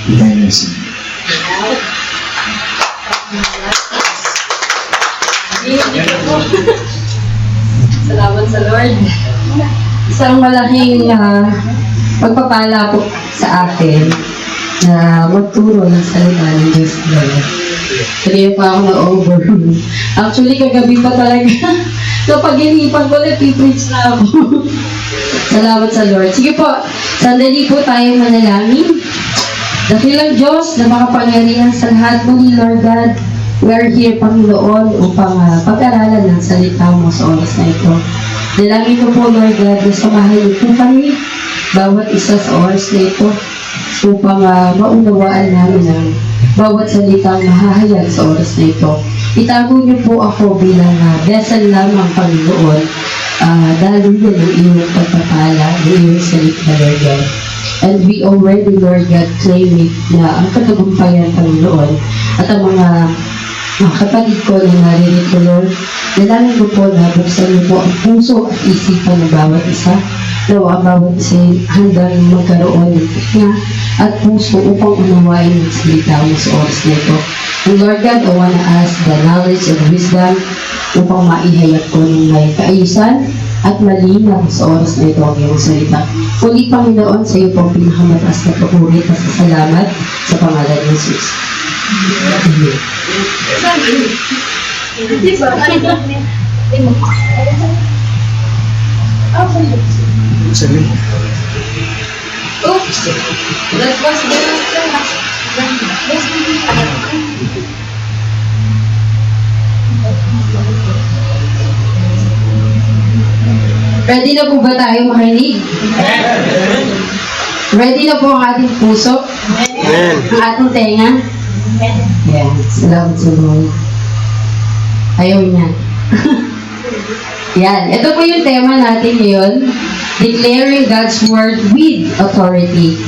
Dynasty. Salamat sa Lord. Isang malaking pagpapala po sa akin na magturo ng salita ng Diyos Lord. Kaya pa ako na-over. Actually, kagabi pa talaga. Kapag-inipan ko, nag-preach na ako. Salamat sa Lord. Sige po, sandali po tayo manalangin. Dakilang Diyos na makapangyarihan sa lahat mo ni Lord God, we are here, Panginoon, upang pag-aralan ng salita mo sa oras na ito. Dalangin ko po, Lord God, na samahan niyo po kami, bawat isa sa oras na ito, upang maunawaan namin ang bawat salitang mahahayag sa oras na ito. Itago niyo po ako bilang vessel lamang, Panginoon, dahil yan ang iyong pagpapala, ang iyong salita, Lord God. And we already, Lord God, claim it na ang katagumpayan, Panginoon, at ang mga kapatid ko na narinig ko, Lord, dalangin ko po na buksan niyo po ang puso at isipan ng bawat isa. Nawa ang bawat isa handang magkaroon ng tikna at puso upang unawain ang salita mo sa oras na ito. And Lord God, I want to ask the knowledge and wisdom upang maihayag ko ng may kaayusan at malinaw sa oras na ito ang iyong salita. Muli, Panginoon, sa iyo po ang pinakamataas na papuri at salamat sa pangalan ng Jesus. Amen. Sabi. Oops! That was the last. Ready na po ba tayo makinig? Ready na po ang ating puso? Ang ating tenga? Yan. Salamat sa Lord. Ayaw niya. Yan. Ito po yung tema natin ngayon. Declaring God's Word with authority.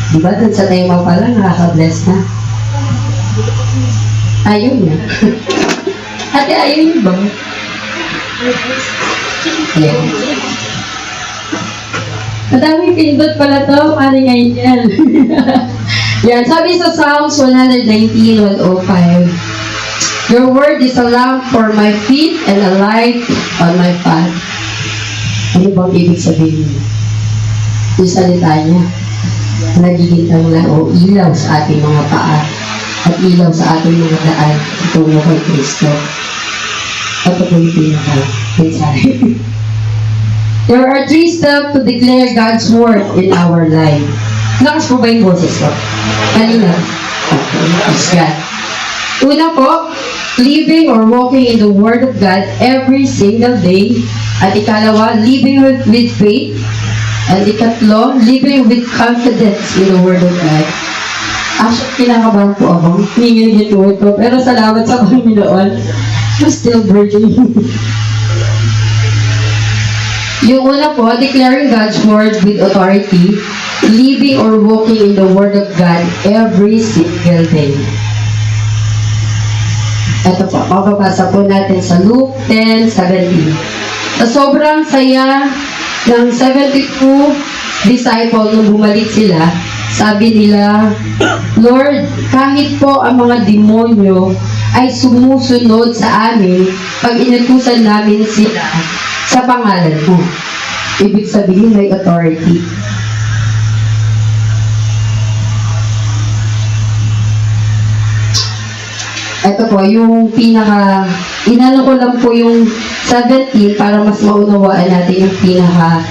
Diba? Dun sa tema pala, nakaka-bless na. Ayaw niya. Ate, ayaw niyo ba? Yan. Madaming pindot pala to. Paano ngayon yan? Yan. Sabi sa Psalms 119:105, Your word is a lamp for my feet and a light on my path. Ano bang ibig sabihin niya? Yung salita niya, nagiging o ilaw sa ating mga paa at ilaw sa ating mga daan tungo kay Kristo. Ito po yung pinaka-mensahe. There are 3 steps to declare God's word in our life. Lakas po ba yung boses ko? Kanina? Okay. Una po, living or walking in the Word of God every single day. At ikalawa, living with faith. At ikatlo, living with confidence in the Word of God. Actually, kinakabahan po ako. Hingin ito ito. Pero salamat sa Panginoon. I'm still virgin. Yung una po, declaring God's Word with authority, living or walking in the Word of God every single day. Ito po, mapapasa po natin sa Luke 10:17. Sa sobrang saya ng 72 disciple nung bumalik sila, sabi nila, Lord, kahit po ang mga demonyo ay sumusunod sa amin pag inutusan namin sila sa pangalan mo. Ibig sabihin may authority. Ito po, yung pinaka, inano ko lang po yung 17 para mas maunawaan natin yung pinaka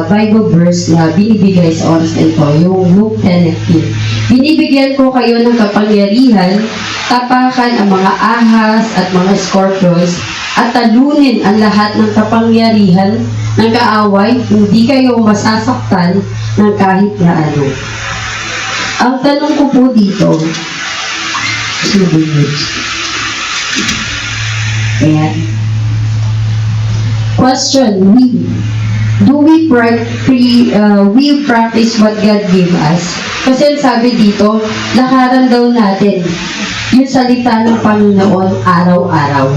Bible verse na binibigay sa oras na ito, yung Luke 10:18. Binibigyan ko kayo ng kapangyarihan, tapakan ang mga ahas at mga scorpions, at talunin ang lahat ng kapangyarihan ng kaaway, hindi kayo masasaktan ng kahit na ano. Ang tanong ko po dito, ayan. Question, do we practice what God gave us? Kasi sabi dito, lakaran daw natin yung salita ng Panginoon araw-araw.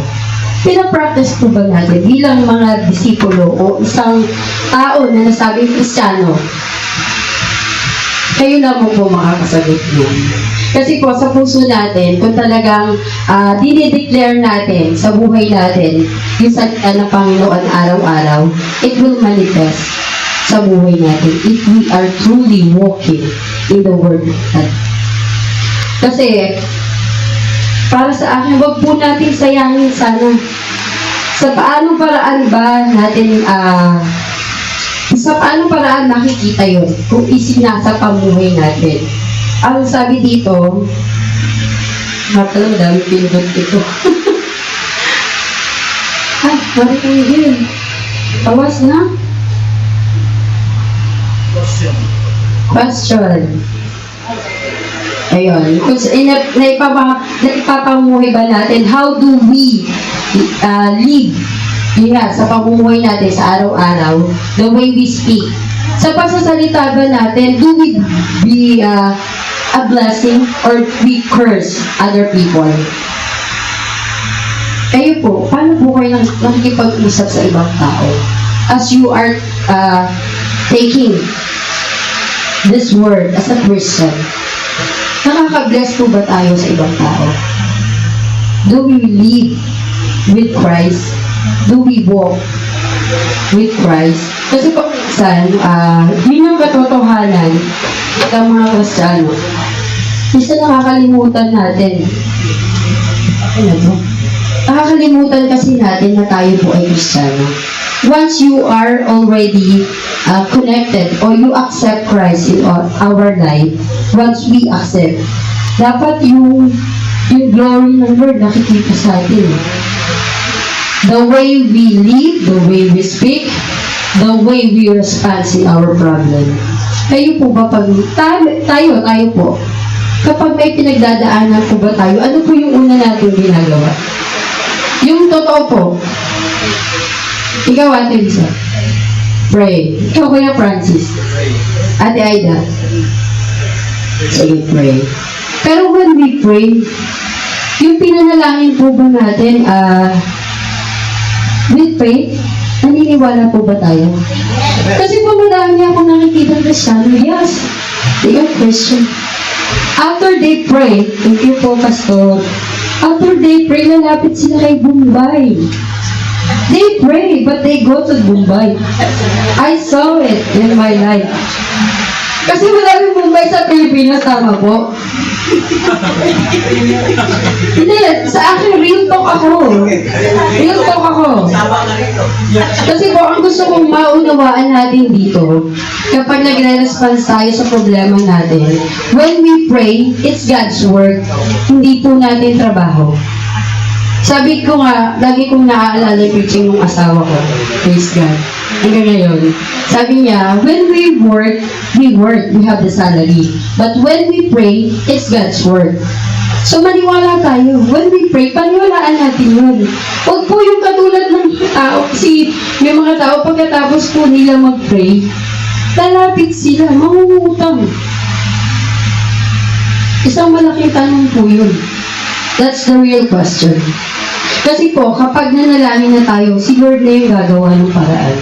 Pinapractice po ba natin bilang mga disipulo o isang tao na nasabing Kristiyano? Kayo lamang po makakasagot nun. Kasi po, sa puso natin, kung talagang dinideclare natin sa buhay natin yung salita ng Panginoon araw-araw, it will manifest sa buhay natin if we are truly walking in the Word of God. Kasi, para sa akin, wag po natin sayangin sana. Sa paanong paraan ba natin, sa paanong paraan nakikita yun kung isinasa pamuhay natin? Ang sabi dito, matalang dami pinudot ito. Ay, marikang din. Tawas na? Question. Ayun. Kung naipapamuhay ba natin, how do we live? Yun nga, sa pamumuhay natin sa araw-araw, the way we speak. Sa pagsasalita ba natin, do we be a blessing or we curse other people? Kayo po, paano po kayo nakikipag-usap sa ibang tao? As you are taking this word as a Christian, nakaka-bless po ba tayo sa ibang tao? Do we live with Christ? Do we walk with Christ? Kasi po, yun yung katotohanan ng mga Kristiyano. Isa nakakalimutan natin. Ano to? Nakakalimutan kasi natin na tayo po ay Kristiyano. Once you are already connected or you accept Christ in our life, once we accept, dapat yung glory ng Lord nakikita sa atin. The way we live, the way we speak, the way we respond in our problem. Kayo po ba pag tayo po, kapag may pinagdadaanan po ba tayo, ano po yung una natin ginagawa? Yung totoo po. Ikaw, Ate Lisa. Pray. Ikaw, Kuya Francis. Ate Aida. Sige, pray. Pero when we pray, yung pinanalangin po ba natin, with faith, naniniwala po ba tayo? Kasi po madami akong nakikita ng Kristiyano, yes, they are Christian. After they pray, thank you po, Pastor. After they pray, lalapit sila kay Bombay. They pray, but they go to Bombay. I saw it in my life. Kasi maraming Bombay sa Pilipinas, tama po? Hindi, sa akin, real talk ako. Real talk ako. Kasi po, ang gusto kong maunawaan natin dito, kapag nagre-response tayo sa problema natin, when we pray, it's God's work. Hindi po natin trabaho. Sabi ko nga, lagi kong naaalala yung preaching ng asawa ko. Praise God. Hanggang ngayon. Sabi niya, when we work, we have the salary. But when we pray, it's God's work. So maniwala tayo. When we pray, paniwalaan natin yun. Huwag po yung katulad ng tao, kasi may mga tao pagkatapos po nila mag-pray, lalapit sila, mangungutang. Isang malaking tanong po yun. That's the real question. Kasi po, kapag nanalangin na tayo, si Lord na yung gagawa ng paraan.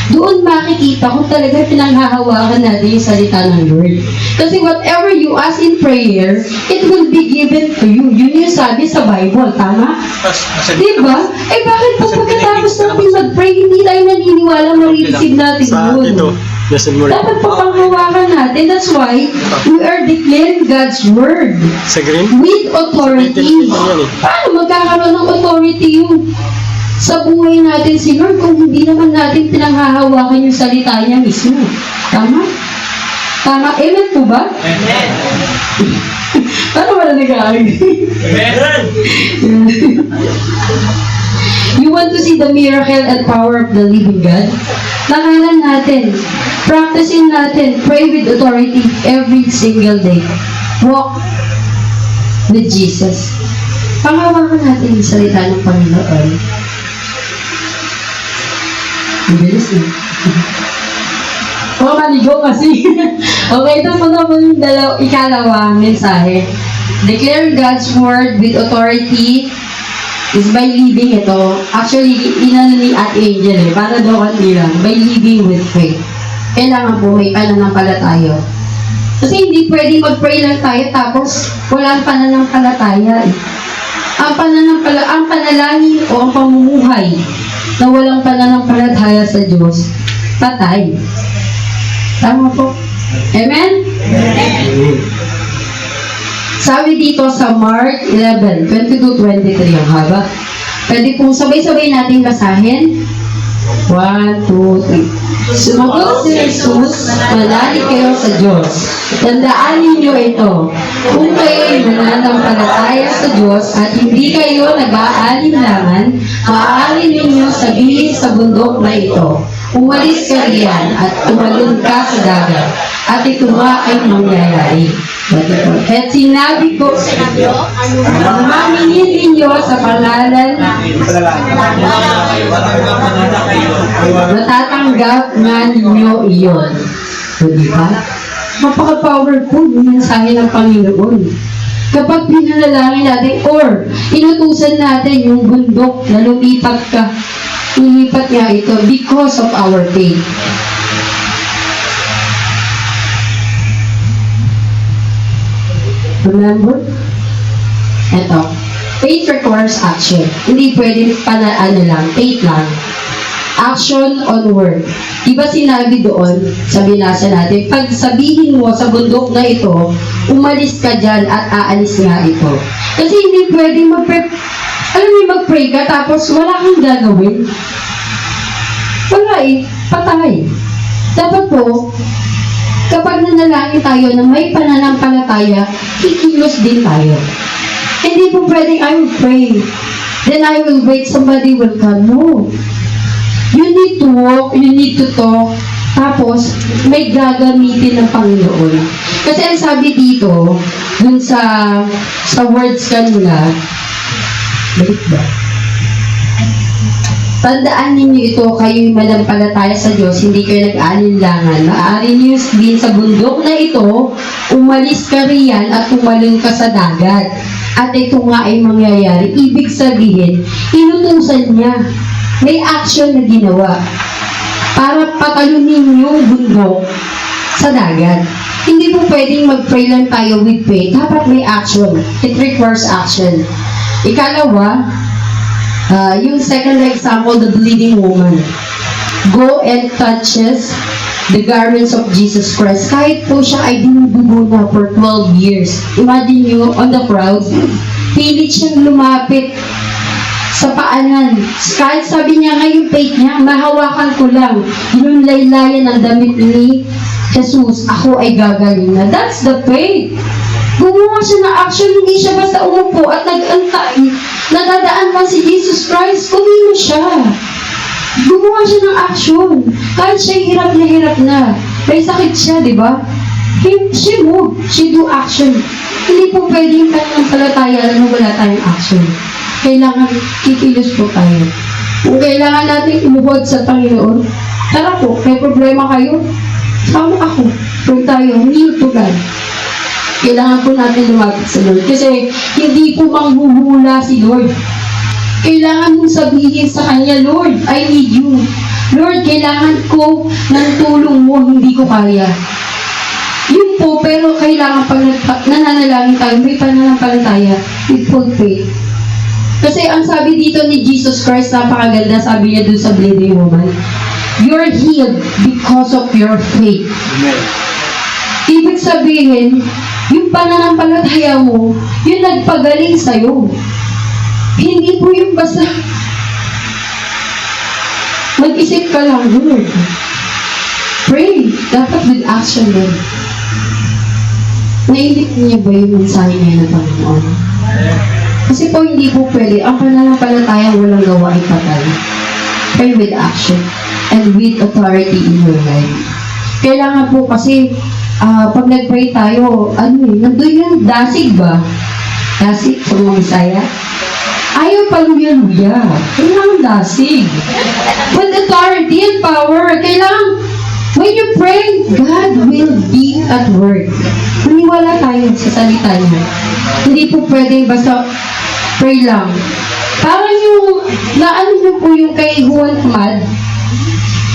Doon makikita kung talaga pinanghahawakan natin yung salita ng Lord. Kasi whatever you ask in prayer, it will be given to you. Yun yung sabi sa Bible, tama? Diba? Eh bakit po pagkatapos natin mag-pray, hindi tayo naniniwala marireceive natin yun? Dapat po panghawakan natin. That's why we are declaring God's word with authority. Paano magkakaroon ng authority yung sa buhay natin si Lord kung hindi naman natin pinanghahawakan yung salita niya mismo? Tama? Tama? Amen po ba? Amen. Paano wala nag-aarig? Amen. You want to see the miracle and power of the living God? Langanan natin. Practicing natin. Pray with authority every single day. Walk with Jesus. Panghawakan natin yung salita ng Panginoon. Bilis na. Maligo kasi. Okay, ito po naman yung ikalawang mensahe. Declare God's word with authority is by living ito. Actually, inano ni Ate Angel para daw kanila. By living with faith. Kailangan po may pananampalataya Kasi hindi pwedeng mag-pray lang tayo tapos walang pananampalataya eh. Ang panalangin o ang pamumuhay na walang pananampalataya sa Diyos, patay. Tama po? Amen? Sabi dito sa Mark 11, 22-23 ang haba. Pwede pong sabay-sabay natin basahin. 1, 2, 3. Sumagot si Jesus, manalig kayo sa Diyos. Tandaan ninyo ito. Kung kayo'y mananampalataya sa Diyos at hindi kayo nag-aalinlangan, maaari ninyo sabihin sa bundok na ito, umalis ka riyan at tumalon ka sa dagat, at ito nga ay mangyayari. At sinabi ko, mamingin ninyo sa pangalan, matatanggap nga ninyo iyon. So, diba? Napaka-powerful yung mensahe ng Panginoon. Kapag pinanalangin natin or inutusan natin yung bundok na lumipat nga ito because of our faith. Remember? Ito. Faith requires action. Hindi pwede faith lang. Action on word. Diba sinabi doon, sa binasa natin, pag sabihin mo sa bundok na ito, umalis ka dyan at aalis nga ito. Kasi hindi pwede mag-pray ka tapos wala kang gagawin. Wala eh, patay. Dapat po, kapag nanalangin tayo na may pananampalataya, kikilos din tayo. Hindi po pwedeng I will pray, then I will wait, somebody will come. No. You need to walk, you need to talk, tapos may gagamitin ng Panginoon. Kasi ang sabi dito, dun sa words kanina, balik ba? Tandaan ninyo ito, kayo'y manampalataya sa Diyos, hindi kayo nag-aalinlangan. Maaari niyo din sa bundok na ito, umalis ka riyan at tumalon ka sa dagat. At ito nga ay mangyayari. Ibig sabihin, inutusan niya. May action na ginawa para patalunin yung bundok sa dagat. Hindi po pwedeng mag-pray lang tayo with faith. Dapat may action. It requires action. Ikalawa, yung second example, the bleeding woman. Go and touches the garments of Jesus Christ. Kahit po siya ay dinudugo na for 12 years. Imagine nyo, on the crowd, pilit siyang lumapit sa paanan. Kahit sabi niya ngayon faith niya, mahawakan ko lang yung laylayan ng damit ni Jesus, ako ay gagaling na. That's the faith. Gumawa siya ng action, hindi siya basta umupo at nag-antay. Nadadaan pa si Jesus Christ, kumino siya. Gumawa siya ng action. Kahit siya hirap na. May sakit siya, di ba? She moved. She do action. Hindi po pwedeng pananampalataya na wala tayong action. Kailangan kikilos po tayo. Kung kailangan natin umuhod sa Panginoon, tara po, may problema kayo, sama ako. Pray tayo, kneel to God. Kailangan po natin lumapit sa Lord. Kasi hindi po manghuhula si Lord. Kailangan mong sabihin sa Kanya, Lord, I need you. Lord, kailangan ko ng tulong mo, hindi ko kaya. Yun po, pero kailangan pag nananalangin tayo, may pananampalataya with full faith. Kasi ang sabi dito ni Jesus Christ, napakaganda, sabi niya dun sa bleeding woman, you're healed because of your faith. Amen. Ibig sabihin, yung pananampalataya mo, yung nagpagaling sa'yo. Hindi po yung basta mag-isip ka lang, Lord. Pray. Dapat with action din. Nainip niya ba yung mensahe niya ng Panginoon? Kasi po hindi po pwede. Ang pananampalataya walang gawa ay patay. Pray with action and with authority in your life. Kailangan po kasi pag nag-pray tayo, nandun yung dasig ba? Dasig sa mga Bisaya? Ayaw paluya-luya. Kailangan dasig. With authority and power, kailangan, when you pray, God will be at work. Maniwala tayo sa salita niya. Hindi po pwedeng basta pray lang. Parang yung, naano niyo po yung kay Juan Mad,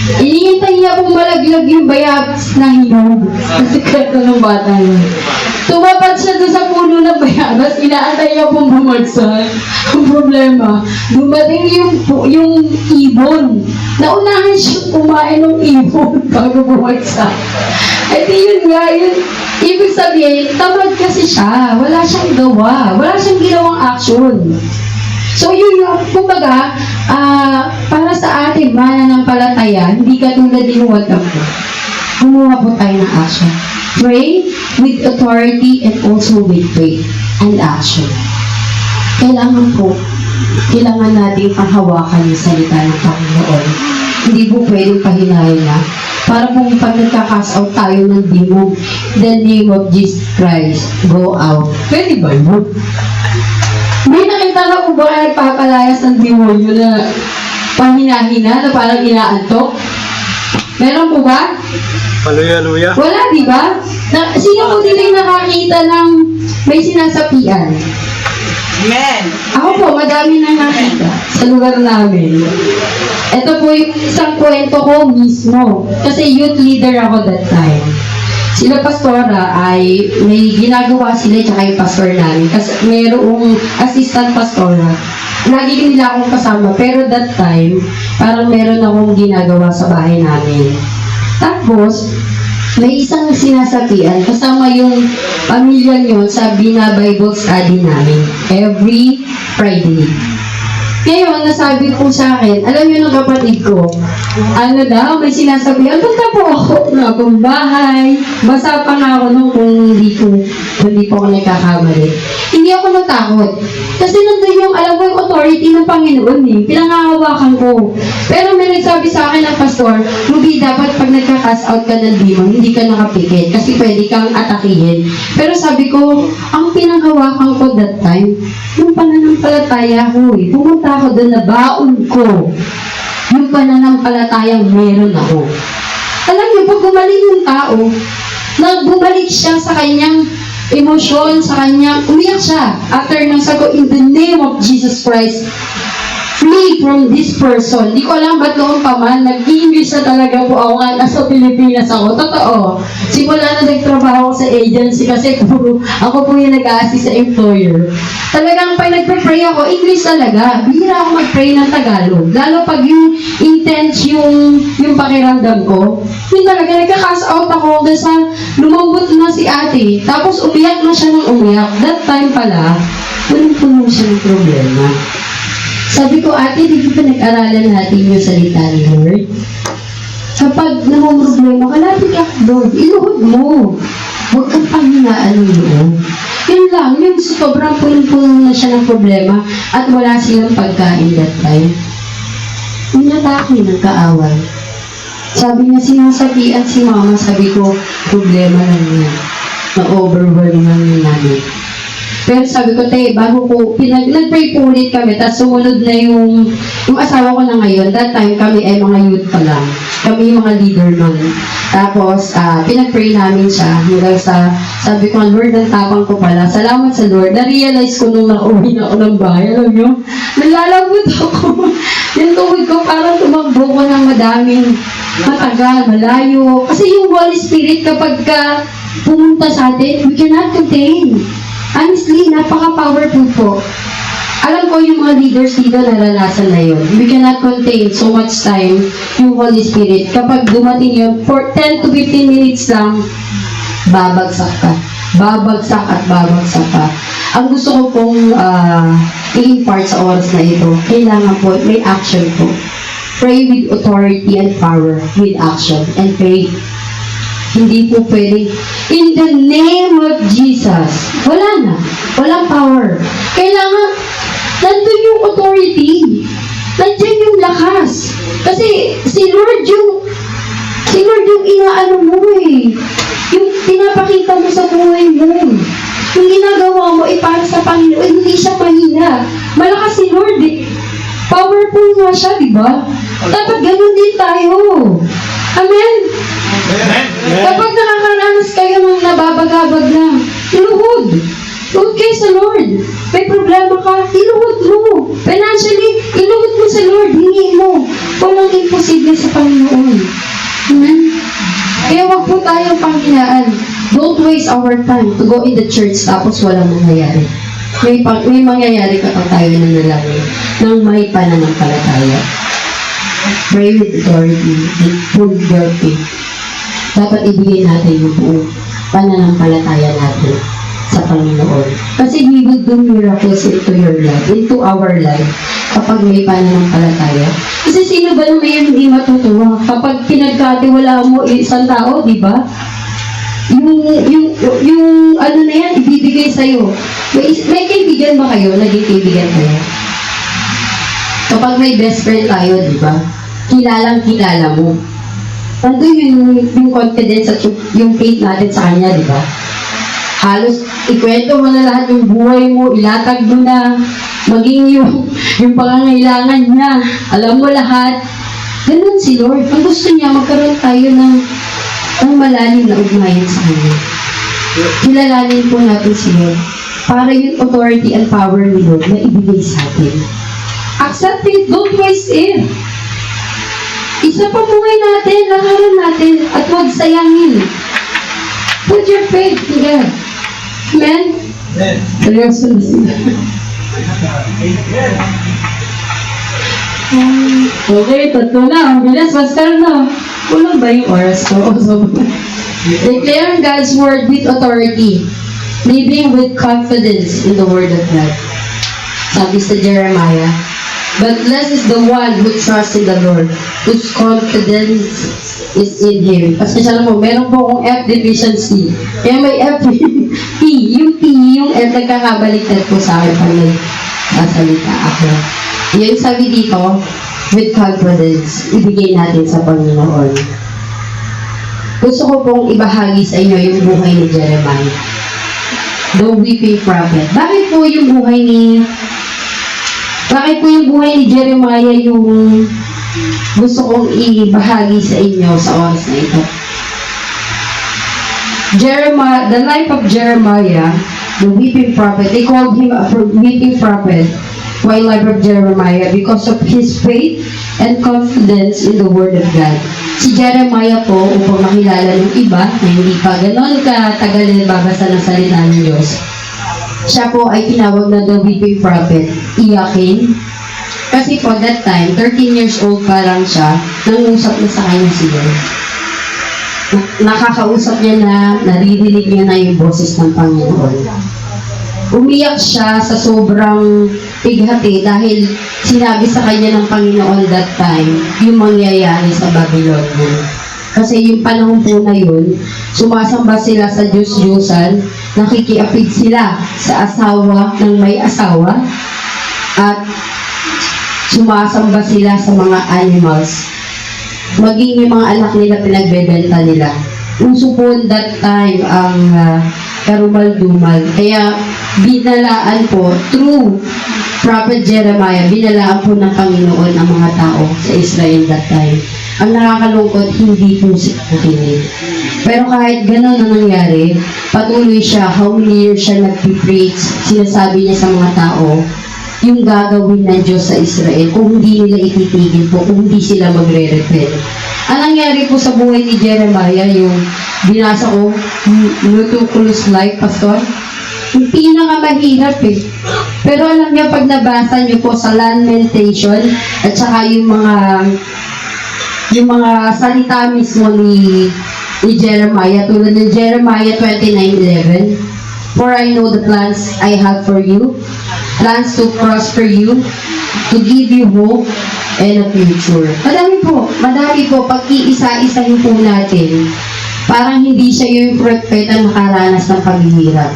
Iniintay niya kung malaglag yung bayabas na hinog. Kasi kwento ng bata yun. Tumapad siya doon sa puno ng bayabas, inaantay niya pong bumagsak. Ang problema, dumating yung ibon. Naunahan siya kumain ng ibon bago bumagsak. At yun nga, yun, ibig sabihin, tamad kasi siya. Wala siyang gawa. Wala siyang ginawang action. So yun yung, kumbaga, para sa ating mananampalataya, hindi katulad din yung wadam ko. Gumawa po tayo ng action. Pray with authority and also with faith and action. Kailangan natin panghawakan yung salita ng Panginoon. Hindi po pwedeng pahinayin na. Para kung pag nagka-cast out tayo ng demon, in the name of Jesus Christ, go out. Pwede ba yun? May nakita na kung ba nagpapalayas ng demonyo na pahina-hina na parang inaantok? Meron po ba? Hallelujah. Wala, di ba? Sino po dito yung nakakita ng may sinasapian? Amen. Ako po, madami nang nakita sa lugar namin. Ito po yung isang kwento ko mismo. Kasi youth leader ako that time. Sila pastora ay may ginagawa sila tsaka yung pastor namin. Kasi mayroong assistant pastora. Lagi nila akong kasama. Pero that time, parang meron akong ginagawa sa bahay namin. Tapos, may isang sinasapian, kasama yung pamilya nyo sa bina-Bible study namin every Friday. Ngayon, nasabi po sa akin, alam niyo ng kapatid ko, ano daw, may sinasabihan, punta po ako na akong bahay. Basa pa nga ako nung kung hindi po ako nagkakamali. Hindi ako natakot. Kasi nandun yung, alam ko yung authority ng Panginoon eh. Pinangahawakan ko. Pero may nagsabi sa akin ng pastor, Ruby, dapat pag nagka-cast out ka ng demon, hindi ka nakapikit. Kasi pwede kang atakihin. Pero sabi ko, ang pinanghawakan ko that time, yung pananampalataya ko eh. Pumunta ako doon na baon ko. Yung pananampalatayang meron ako. Alam niyo, pag gumaling yung tao, bumalik siya sa kanyang emosyon, sa kanyang, umiyak siya. After nang sagot, in the name of Jesus Christ, flee from this person. Di ko alam ba't noon pa man, nag-English na talaga po ako nga, nasa Pilipinas ako. Totoo. Simula na nagtrabaho ako sa agency kasi ako po yung nag-a-assist sa employer. Talagang pag nagpe-pray ako, English talaga. Bihira ako mag-pray ng Tagalog. Lalo pag yung intense yung pakiramdam ko, yun talaga, nagka-cast out ako dahil sa lumambot na si ate. Tapos umiyak na siya ng umiyak. That time pala, walang siya ng problema. Sabi ko, ate, di ba nag-aralan natin yung salita ni Lord? Kapag namumroblema ka, lapit ka doon, iluhod mo. Huwag kang panghinaan ng loob. Yun lang, yung sobrang punong-puno na siya ng problema at wala silang pagkain that time. Yung natake, nagkaaway. Sabi niya, sinasabihan si mama, sabi ko, problema lang niya. Na-overwhelm lang niya namin. Pero sabi ko, bago ko, nag-pray po ulit kami, tapos sumunod na yung asawa ko na ngayon, that time kami ay mga youth pa lang. Kami yung mga leader nun. Tapos, pinag-pray namin siya hanggang sa, sabi ko, Lord, ang tapang ko pala. Salamat sa Lord. Na-realize ko nung nakauwi na ako ng bahay. Alam nyo, nalalabot ako. Yung tuhod ko, parang tumakbo ko ng madaming matagal, malayo. Kasi yung Holy Spirit, kapag pumunta sa atin, we cannot contain. Honestly, napaka-powerful po. Alam ko yung mga leaders dito naranasan na yun. We cannot contain so much time yung Holy Spirit. Kapag dumating yun, for 10 to 15 minutes lang, babagsak ka. Babagsak at babagsak ka. Ang gusto ko pong i-impart sa oras na ito, kailangan po, may action po. Pray with authority and power, with action and faith. Hindi po pwedeng, in the name of Jesus. Wala na. Walang power. Kailangan, nandun yung authority. Nandun yung lakas. Kasi si Lord yung inaano mo eh. Yung pinapakita mo sa buhay mo. Yung ginagawa mo para sa Panginoon, hindi siya mahina. Malakas si Lord eh. Powerful nga siya, di ba? Dapat ganun din tayo. Amen? Kapag nakakaranas kayo ng nababagabag na, iluhod. Iluhod kayo sa Lord. May problema ka, iluhod mo. Financially, iluhod mo sa Lord. Hingi mo. Walang imposible sa Panginoon. Amen? Kaya wag po tayong panghinaan. Don't waste our time to go in the church tapos walang mangyayari. May mangyayari kapag tayo nanalangin ng may pananampalataya. Pray with authority and prove your faith. Dapat ibigay natin yung buong pananampalataya natin sa Panginoon. Kasi He will do miracles into your life, into our life, kapag may pananampalataya. Kasi sino ba naman yung hindi matutuwa? Kapag pinagkatiwala mo isang tao, di ba? Yung ano na yan, ibibigay sa'yo. May kaibigan ba kayo? Naging kaibigan kayo? Kapag may best friend tayo, di ba? Kilalang-kilala mo. Nandun yung confidence at yung faith natin sa kanya, di ba? Halos, ikwento mo na lahat yung buhay mo, ilatag mo na, maging yung pangangailangan niya. Alam mo lahat. Ganun si Lord. Ang gusto niya, magkaroon tayo ng malalim na ugnayan sa Kanya. Kilalanin po natin si Lord para yung authority and power ni Lord na ibigay sa atin. Accept it, don't waste it. Isa pa buhay natin, lakaran natin, at huwag sayangin. Put your faith in God. Amen? Seryoso na sila. Okay, tatlo na. Ang bilis, pastor na. Kulang ba yung oras ko? Declare God's word with authority. Living with confidence in the word of God. Sabi sa Jeremiah, but blessed is the one who trusts in the Lord, whose confidence is in Him. Kasi siya mo, meron po akong F division C. Kaya may F, P. Yung F nagkakabaliktad po sa akin pag nagsasalita ako. Yung sabi dito, with confidence, ibigay natin sa Panginoon. Gusto ko pong ibahagi sa inyo yung buhay ni Jeremiah. The weeping prophet. Bakit po yung buhay ni Jeremiah yung gusto kong ibahagi sa inyo sa oras na ito? Jeremiah, the life of Jeremiah, the weeping prophet, they called him a weeping prophet while life of Jeremiah because of his faith and confidence in the Word of God. Si Jeremiah po, upang makilala ng iba na hindi pa ganon katagal na babasa ng salita ng Diyos, siya po ay tinawag na the weeping prophet, iyakin. Kasi po that time, 13 years old pa lang siya, nangusap na sa kanya si Lord. Nakakausap niya na, naririnig niya na yung boses ng Panginoon. Umiyak siya sa sobrang pighati dahil sinabi sa kanya ng Panginoon that time yung mangyayari sa Babylonia. Kasi yung panahon po na yun, sumasamba sila sa Diyos-Diyosan, nakikiapid sila sa asawa ng may asawa, at sumasamba sila sa mga animals. Maging yung mga anak nila pinagbebenta nila. Uso po that time ang karumal-dumal. Kaya binalaan po, through Prophet Jeremiah, binalaan po ng Panginoon ang mga tao sa Israel that time. Ang nakakalungkot, hindi po sila nakinig. Pero kahit gano'n ang nangyari, patuloy siya, how many years siya nag-preach, sinasabi niya sa mga tao, yung gagawin ng Diyos sa Israel, kung hindi nila ititigil po, kung hindi sila magre-repent. Ang nangyari po sa buhay ni Jeremiah, yung binasa ko, Meticulous Life, Pastor, yung pinakamahirap eh. Pero alam niyo, pag nabasa niyo po sa Lamentation, at saka yung mga salita mismo ni Jeremiah, tulad ng Jeremiah 29:11, for I know the plans I have for you, plans to prosper you, to give you hope and a future. Madami po, pag iisa-isahin po natin, parang hindi siya yung propeta makaranas ng paghihirap.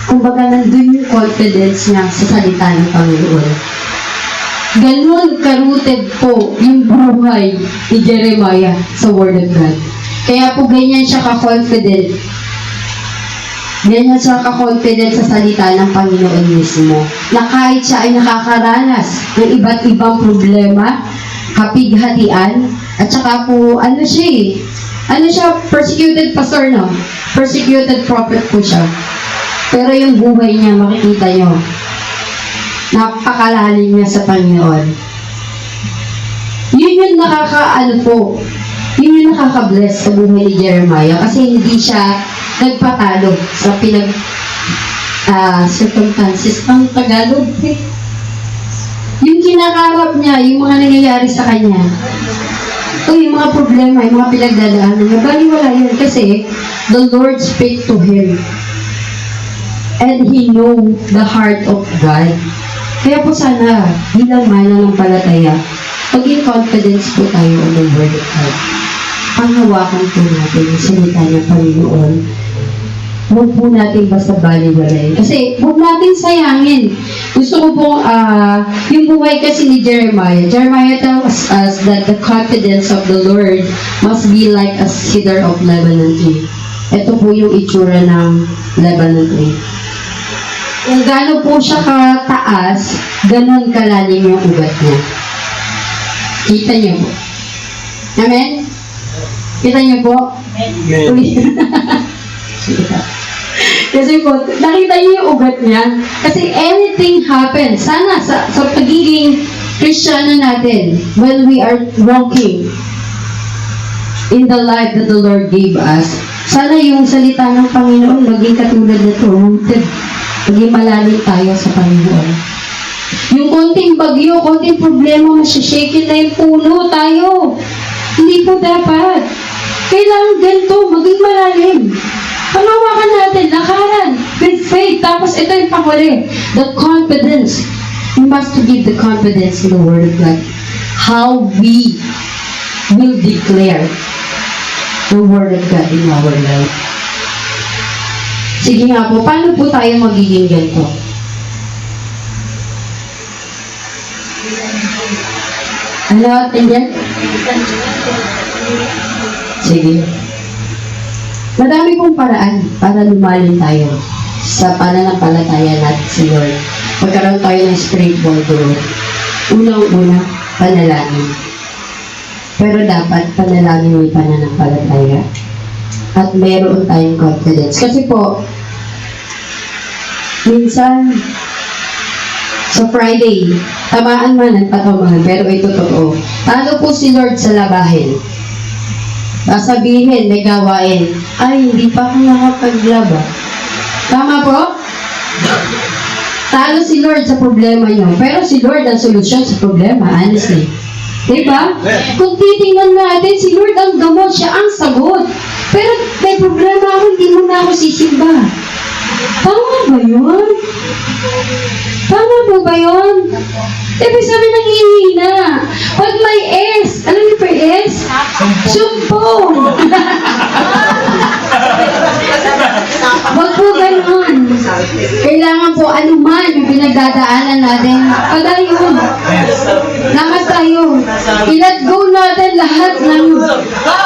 Kumbaga, nandun yung confidence niya sa salita ng Panginoon. Ganun ka-rooted po yung buhay ni Jeremiah sa Word of God. Kaya po ganyan siya ka-confident. Ganyan siya ka-confident sa salita ng Panginoon mismo. Na kahit siya ay nakakaranas ng iba't ibang problema, kapighatian, at saka po, persecuted pastor, no? Persecuted prophet po siya. Pero yung buhay niya, makikita nyo, napakalalim niya sa Panginoon. Yun yung yun yung nakaka-bless sa buhay ni Jeremiah kasi hindi siya nagpatalo sa circumstances ng Tagalog. Yung kinakarap niya, yung mga nangyayari sa kanya, yung mga problema, yung mga pinagdadaanan niya, baliwala yun kasi the Lord speak to him and he know the heart of God. Kaya po sana, bilang mananampalataya, maging confidence po tayo on the Word of God. Panghawakan po natin yung salita ng Panginoon. Huwag po natin basta baliwalay. Kasi huwag natin sayangin. Gusto ko po, yung buhay kasi ni Jeremiah tells us that the confidence of the Lord must be like a cedar of Lebanon tree. Ito po yung itsura ng Lebanon tree. Kung gano'n po siya kataas, gano'n kalalim yung ugat niya. Kita niyo po. Amen? Kita niyo po? Amen. Kasi po, nakita niyo yung ugat niya. Kasi anything happens. Sana sa pagiging Kristiyano natin, when we are walking in the life that the Lord gave us, sana yung salita ng Panginoon maging katulad nito, rooted. Maging malalim tayo sa Panginoon. Yung konting bagyo, konting problema, masashaken na yung puno tayo. Hindi po dapat. Kailangan ganito, maging malalim. Panawakan natin, lakaran, with faith. Tapos ito yung panghuli, the confidence. We must give the confidence in the Word of God. How we will declare the Word of God in our life. Sige nga po, paano po tayo magiging ganito? Ano, tingnan? Sige. Madami pong paraan para lumalim tayo sa pananampalataya natin sa Lord. Magkaroon tayo ng spiritual growth. Unang-una, panalangin. Pero dapat panalangin may pananampalataya. At meron tayong confidence. Kasi po, minsan, sa Friday, tamaan man at patamaan, pero ito totoo. Talo po si Lord sa labahin. Sasabihin, may gawain, ay, hindi pa ako nakapaglaba. Tama po? Talo si Lord sa problema niyo. Pero si Lord ang solusyon sa problema, honestly. Diba? Kung titingnan natin, si Lord ang gamot, siya ang sagot. Pero may problema ako, hindi mo na ako sisimba. Tama ba yun? Tama po ba yun? Ibig sabihin ng hihina. Pag may S, alam niyo pa S? Sumpong. Wag po ganun. Kailangan po anuman yung pinagdadaanan natin. Padayon. Lakas tayo. I-let go natin lahat ng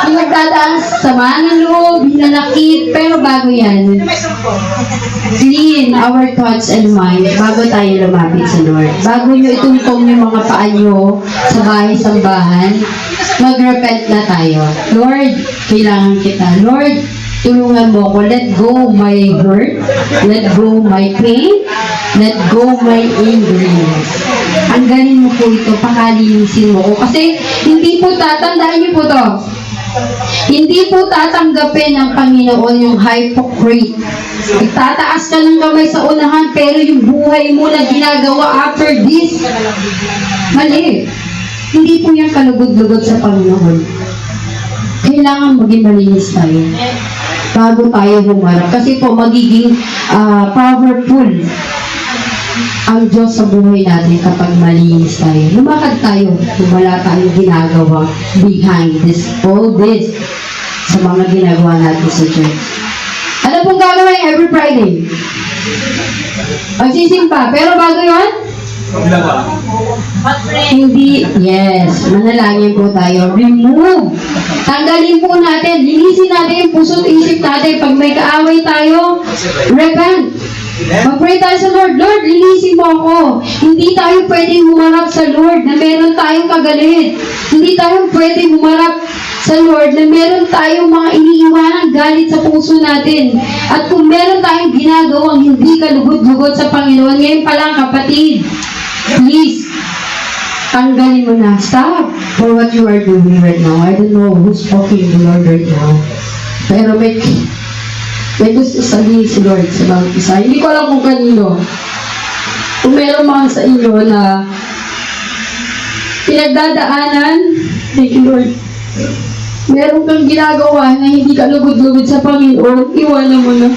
pinagdadaan sa ng loob, hinanakit. Pero bago yan, clean our thoughts and minds bago tayo lumapit sa Lord. Bago nyo itungtong yung mga paa nyo sa bahay-sambahan, mag-repent na tayo. Lord, kailangan kita. Lord, tulungan mo ako. Let go my hurt. Let go my pain. Let go my angriness. Angganin mo po ito. Pakalinisin mo ko. Kasi hindi po tatandaan niyo po to. Hindi po tatanggapin ng Panginoon yung hypocrite. Tataas ka ng kamay sa unahan pero yung buhay mo na ginagawa after this, mali. Hindi po yan kalugod-lugod sa Panginoon. Kailangan maging malinis tayo bago tayo humarap. Kasi po magiging powerful ang Diyos sa buhay natin kapag malinis tayo. Lumakad tayo kung wala tayong ginagawa behind this, all this, sa mga ginagawa natin sa church. Ano pong gagawin every Friday? Magsisimba. Pero bago yun? Hindi. Yes. Manalangin po tayo. Remove. Tanggalin po natin. Linisin natin yung puso't isip natin. Pag may kaaway tayo, repent. Mag-pray tayo sa Lord. Lord, linisin mo ako. Hindi tayo pwedeng humarap sa Lord na meron tayong kagalit. Hindi tayo pwedeng humarap sa Lord na meron tayong mga iniiwanang galit sa puso natin. At kung meron tayong ginagawang hindi kalugod-lugod sa Panginoon, ngayon pa lang kapatid, please, Tanggalin mo na. Stop for what you are doing right now. I don't know who's talking to Lord right now. Pero may gusto sabihin si Lord sa bawat isa. Hindi ko alam kung kanino. Kung meron mga sa inyo na pinagdadaanan, thank you Lord, meron kang ginagawa na hindi ka lugod-lugod sa Panginoon, iwanan mo na.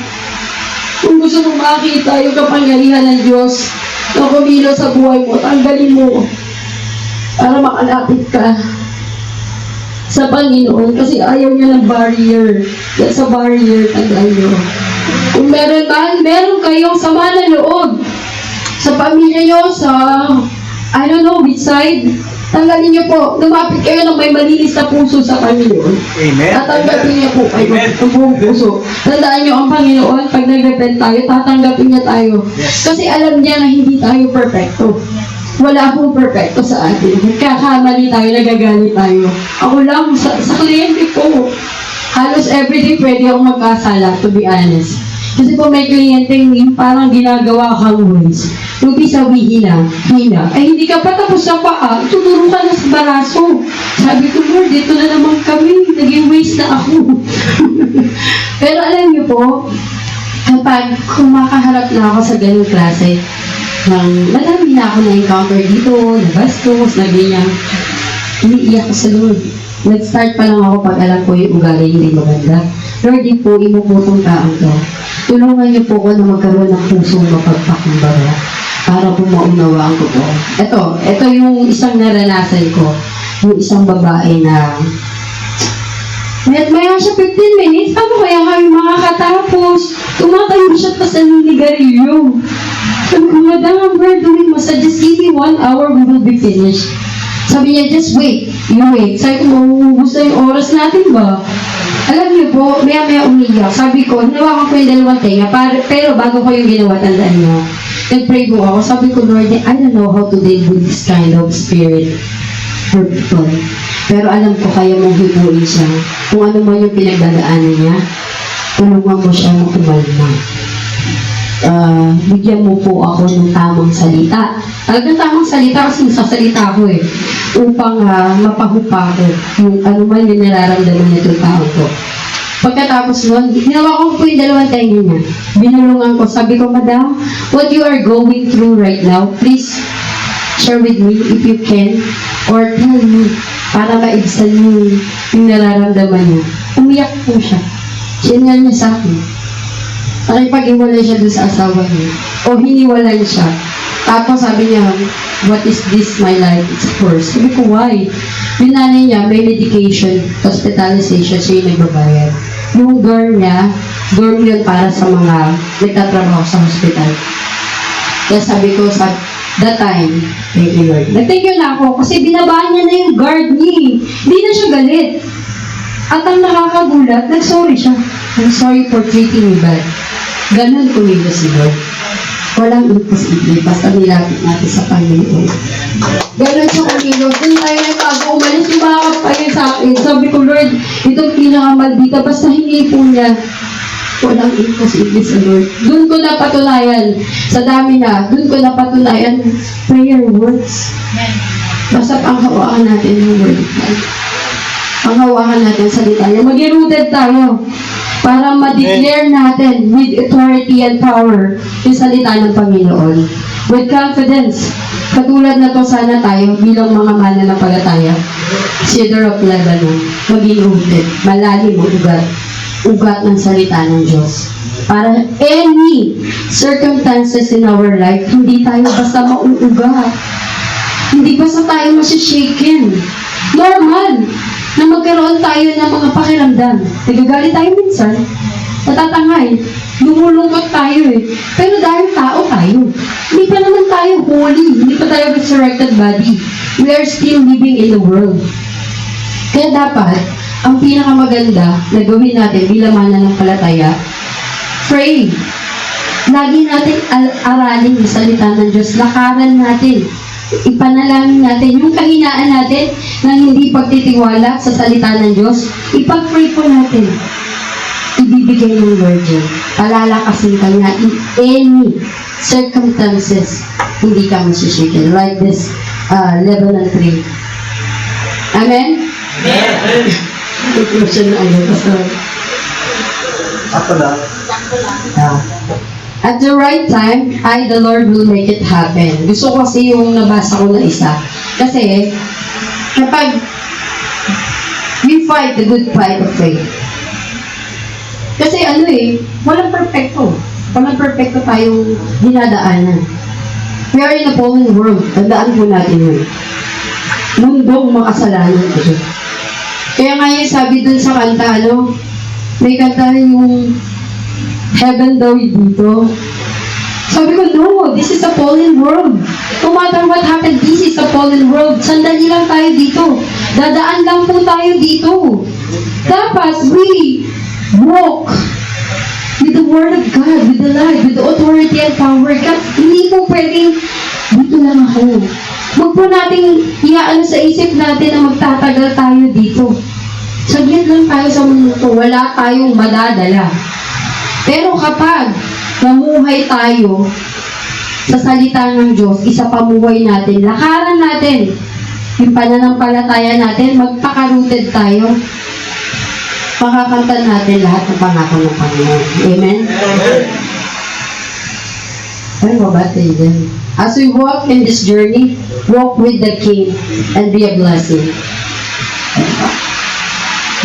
Kung gusto mo makita yung kapangyarihan ng Diyos na kumilo sa buhay mo, tanggalin mo para makalapit ka sa Panginoon kasi ayaw niya ng barrier. Yan sa barrier, tandaan nyo. Kung meron man, meron kayong sama na loob sa pamilya nyo, sa, I don't know, which side, tanggalin niyo po. Lumapit kayo ng may malinis na puso sa Panginoon. Amen. Tatanggapin niya po kayo ng buong puso. Tandaan niyo ang Panginoon, pag nag-repent tayo, tatanggapin niya tayo. Yes. Kasi alam niya na hindi tayo perfecto. Wala akong perfecto sa atin. Nagkakamali tayo, nagagalit tayo. Ako lang, sa kliyente ko, halos everyday pwede akong magkasala, to be honest. Kasi po may kliyente yung parang ginagawa kang ways. Ruby sabihin na, hina, ay hindi ka pa tapos sa paa, tuturo ka na sa baraso. Sabi ko, Lord, dito na naman kami, naging waste na ako. Pero alam niyo po, kapag kumakaharap na ako sa ganyung klase, madami na ako na-encounter dito, nabastos, na ganyan. Iniiyak ko sa Lord. Nag-start pa lang ako pag alam ko yung ugali hindi maganda. Lord, di po, imuputong taong to. Tulungan niyo po ko na magkaroon ng pusong mapagpakumbara para po maunawaan ko po. Ito yung isang naranasan ko. Yung isang babae na maya siya 15 minutes, paano kaya kami makakatapos? Tumatayo siya pa sa niligarilyo. Sabi ko, Madam, we're doing massage. Just give me 1 hour, we will be finished. Sabi niya, just wait. You wait. Sabi ko, mahuhubos na yung oras natin ba? Alam niyo po, maya umiyak. Sabi ko, hinawakan ko yung dalawang tenga, pero bago ko yung ginawa, tandaan niyo. Nag-pray po ako. Sabi ko, Lord, I don't know how to deal with this kind of spirit for people. Pero alam ko, kaya mong hibuin siya. Kung ano man yung pinagdadaanan niya, tulungan mo siya na umalma. Bigyan mo po ako ng tamang salita. Talagang tamang salita kasi nasasalita ako upang mapahupa ko yung ano man yung nararamdaman nitong tao ko. Pagkatapos nun, ginawa ko po yung dalawang tenga niya. Binulungan ko, sabi ko, Madam, what you are going through right now, please share with me if you can, or tell me, para maibsan yung nararamdaman niya. Umiyak po siya. Sinal niya sa akin. Nakipag-iwalay siya dun sa asawa niya. O hiniwalay siya. Tapos sabi niya, what is this, my life? It's first. Sabi ko, why? Yung nanay niya, may medication, hospitalization, siya yung nagbabayad. Yung girl niya, girl yun para sa mga nagtatrabaho sa hospital. Kaya sabi ko, sa that time, thank you Lord. Nag-thank you na ako kasi binabaan niya na yung guard niya. Hindi na siya galit. At ang nakakagulat, nag-sorry siya. I'm sorry for treating me bad. Ganon kumilos si Lord. Walang imposible, basta nilapit natin sa Panginoon. Ganon siya kumilos. Doon tayo bago umalis, yung mga kapayin sa akin. Sabi ko, Lord, itong pinakamaldita, basta hindi po niya. Walang imposible sa Lord. Doon ko napatunayan, sa dami na, doon ko napatunayan, prayer works. Basta panghawakan natin yung word of God. Panghawakan natin sa salita niya. Mag-rooted tayo para ma-declare natin with authority and power yung salita ng Panginoon. With confidence. Katulad na to sana tayo bilang mga mananampalataya. Cedar of Lebanon. Maging rooted. Malalim ang ugat. Ugat ng salita ng Diyos. Para any circumstances in our life, hindi tayo basta mauugat. Hindi basta tayo masishaken. Normal na magkaroon tayo ng mga pakiramdam. Nagagalit tayo minsan, natatangay, lumulungkot tayo Pero dahil tao tayo, hindi pa naman tayo holy, hindi pa tayo resurrected body. We are still living in the world. Kaya dapat, ang pinakamaganda na gawin natin bilang mananampalataya, pray. Lagi natin aralin yung salita ng Diyos, lakaran natin. Ipanalangin natin yung kahinaan natin na hindi pagtitiwala sa salita ng Diyos. Ipag-pray po natin. Ibibigay ng Lord yun. Palalakasin ka niya in any circumstances. Hindi ka masishaken. Like this level ng 3. Amen? Conclusion na ano, pastor. Ako na. At the right time, the Lord will make it happen. Gusto ko kasi yung nabasa ko na isa. Kasi, kapag we fight the good fight of faith. Kasi walang perfecto. Walang perfecto tayong dinadaanan. We are in a fallen world. Tandaan po natin yun. Mundong makasalanan ito. Kaya nga yung sabi dun sa kanta, may kanta yung heaven daw dito. Sabi ko, no, this is a fallen world. No matter what happened, this is a fallen world. Sandali lang tayo dito. Dadaan lang po tayo dito. Dapat we walk with the Word of God, with the light, with the authority and power. Kasi hindi po pwedeng, dito lang ako. Huwag po nating iaan sa isip natin na magtatagal tayo dito. Saglit lang tayo sa mundo to. Wala tayong madadala. Pero kapag namuhay tayo sa salita ng Diyos, isa pamuhay natin, lakaran natin yung pananampalataya natin, magpaka-rooted tayo, makakanta natin lahat ng pangako ng Panginoon. Amen? Ay, mabati din. As we walk in this journey, walk with the King and be a blessing.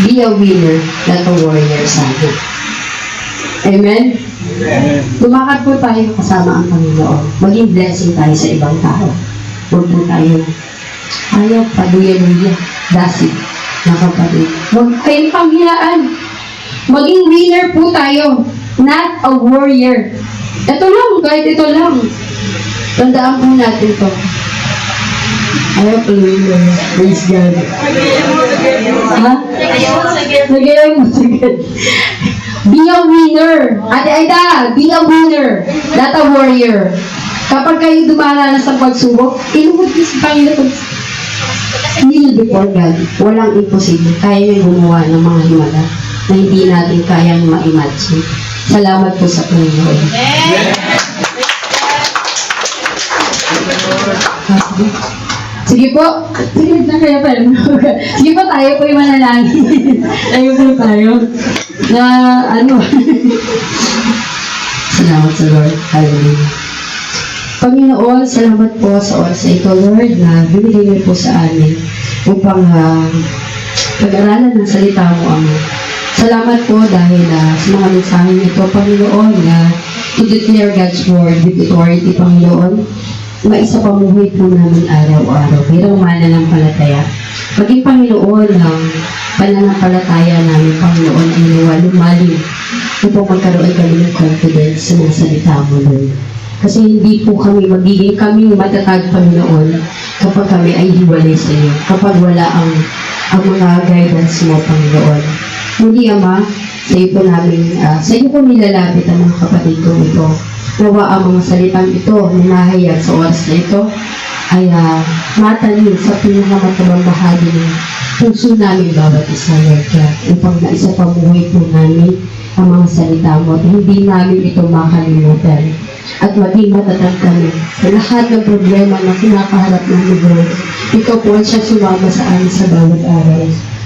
Be a winner, not a warrior, sabi. Amen? Lumakad po tayo kasama ang Panginoon. Maging blessing tayo sa ibang tao. Huwag po tayo ayaw, paduya-duya, dasig na kapatid. Huwag kayong panghinaan. Maging winner po tayo, not a warrior. Ito lang, kahit ito lang. Tandaan po natin to. Ayaw po winner. Praise God. Ha? Nagayaw mo sagad. Be a winner. Ate Aida, be a winner, not a warrior. Kapag kayo dumaranas sa pagsubok, inuhod niyo sa Panginoon. Kneel before God. Walang imposible. Kaya niyo gumawa ng mga himala na hindi natin kayang ma-imagine. Salamat po sa Panginoon. Sige po. Sige na kaya pa. Sige po, tayo po yung manalangin. Tayo po tayo. Na salamat sa Lord. Hallelujah. Panginoon, salamat po sa oras na ito, Lord, na binigay niyo po sa amin upang pag-aralan ng salita mo, Ama. Salamat po dahil sa mga mensahe nito, Panginoon, to declare God's word with authority, Panginoon, maisa pamuhay po namin araw-araw. Mayroong mananampalataya. Maging Panginoon ng pananampalataya namin, Panginoon, ay lumalim upang magkaroon kami ng confidence sa mga salita mo, Lord. Kasi hindi po magiging kami matatag, Panginoon, kapag kami ay hiwalay sa iyo, kapag wala ang mga guidance mo, Panginoon. Muli, Ama, sa iyo po namin, sa iyo po nilalapit ang mga kapatid ko ito. Nawa ang mga salitang ito na nahayag sa oras na ito ay matanin sa pinakamatabang bahagi ng puso namin bawat isa, Lord God, upang naisa pamuhay po namin ang mga salita mo at hindi namin ito makalimutan at maging matatag kami sa lahat ng problema na kinakaharap ng Lord. Ikaw po ang siyang sumama sa amin sa bawat araw.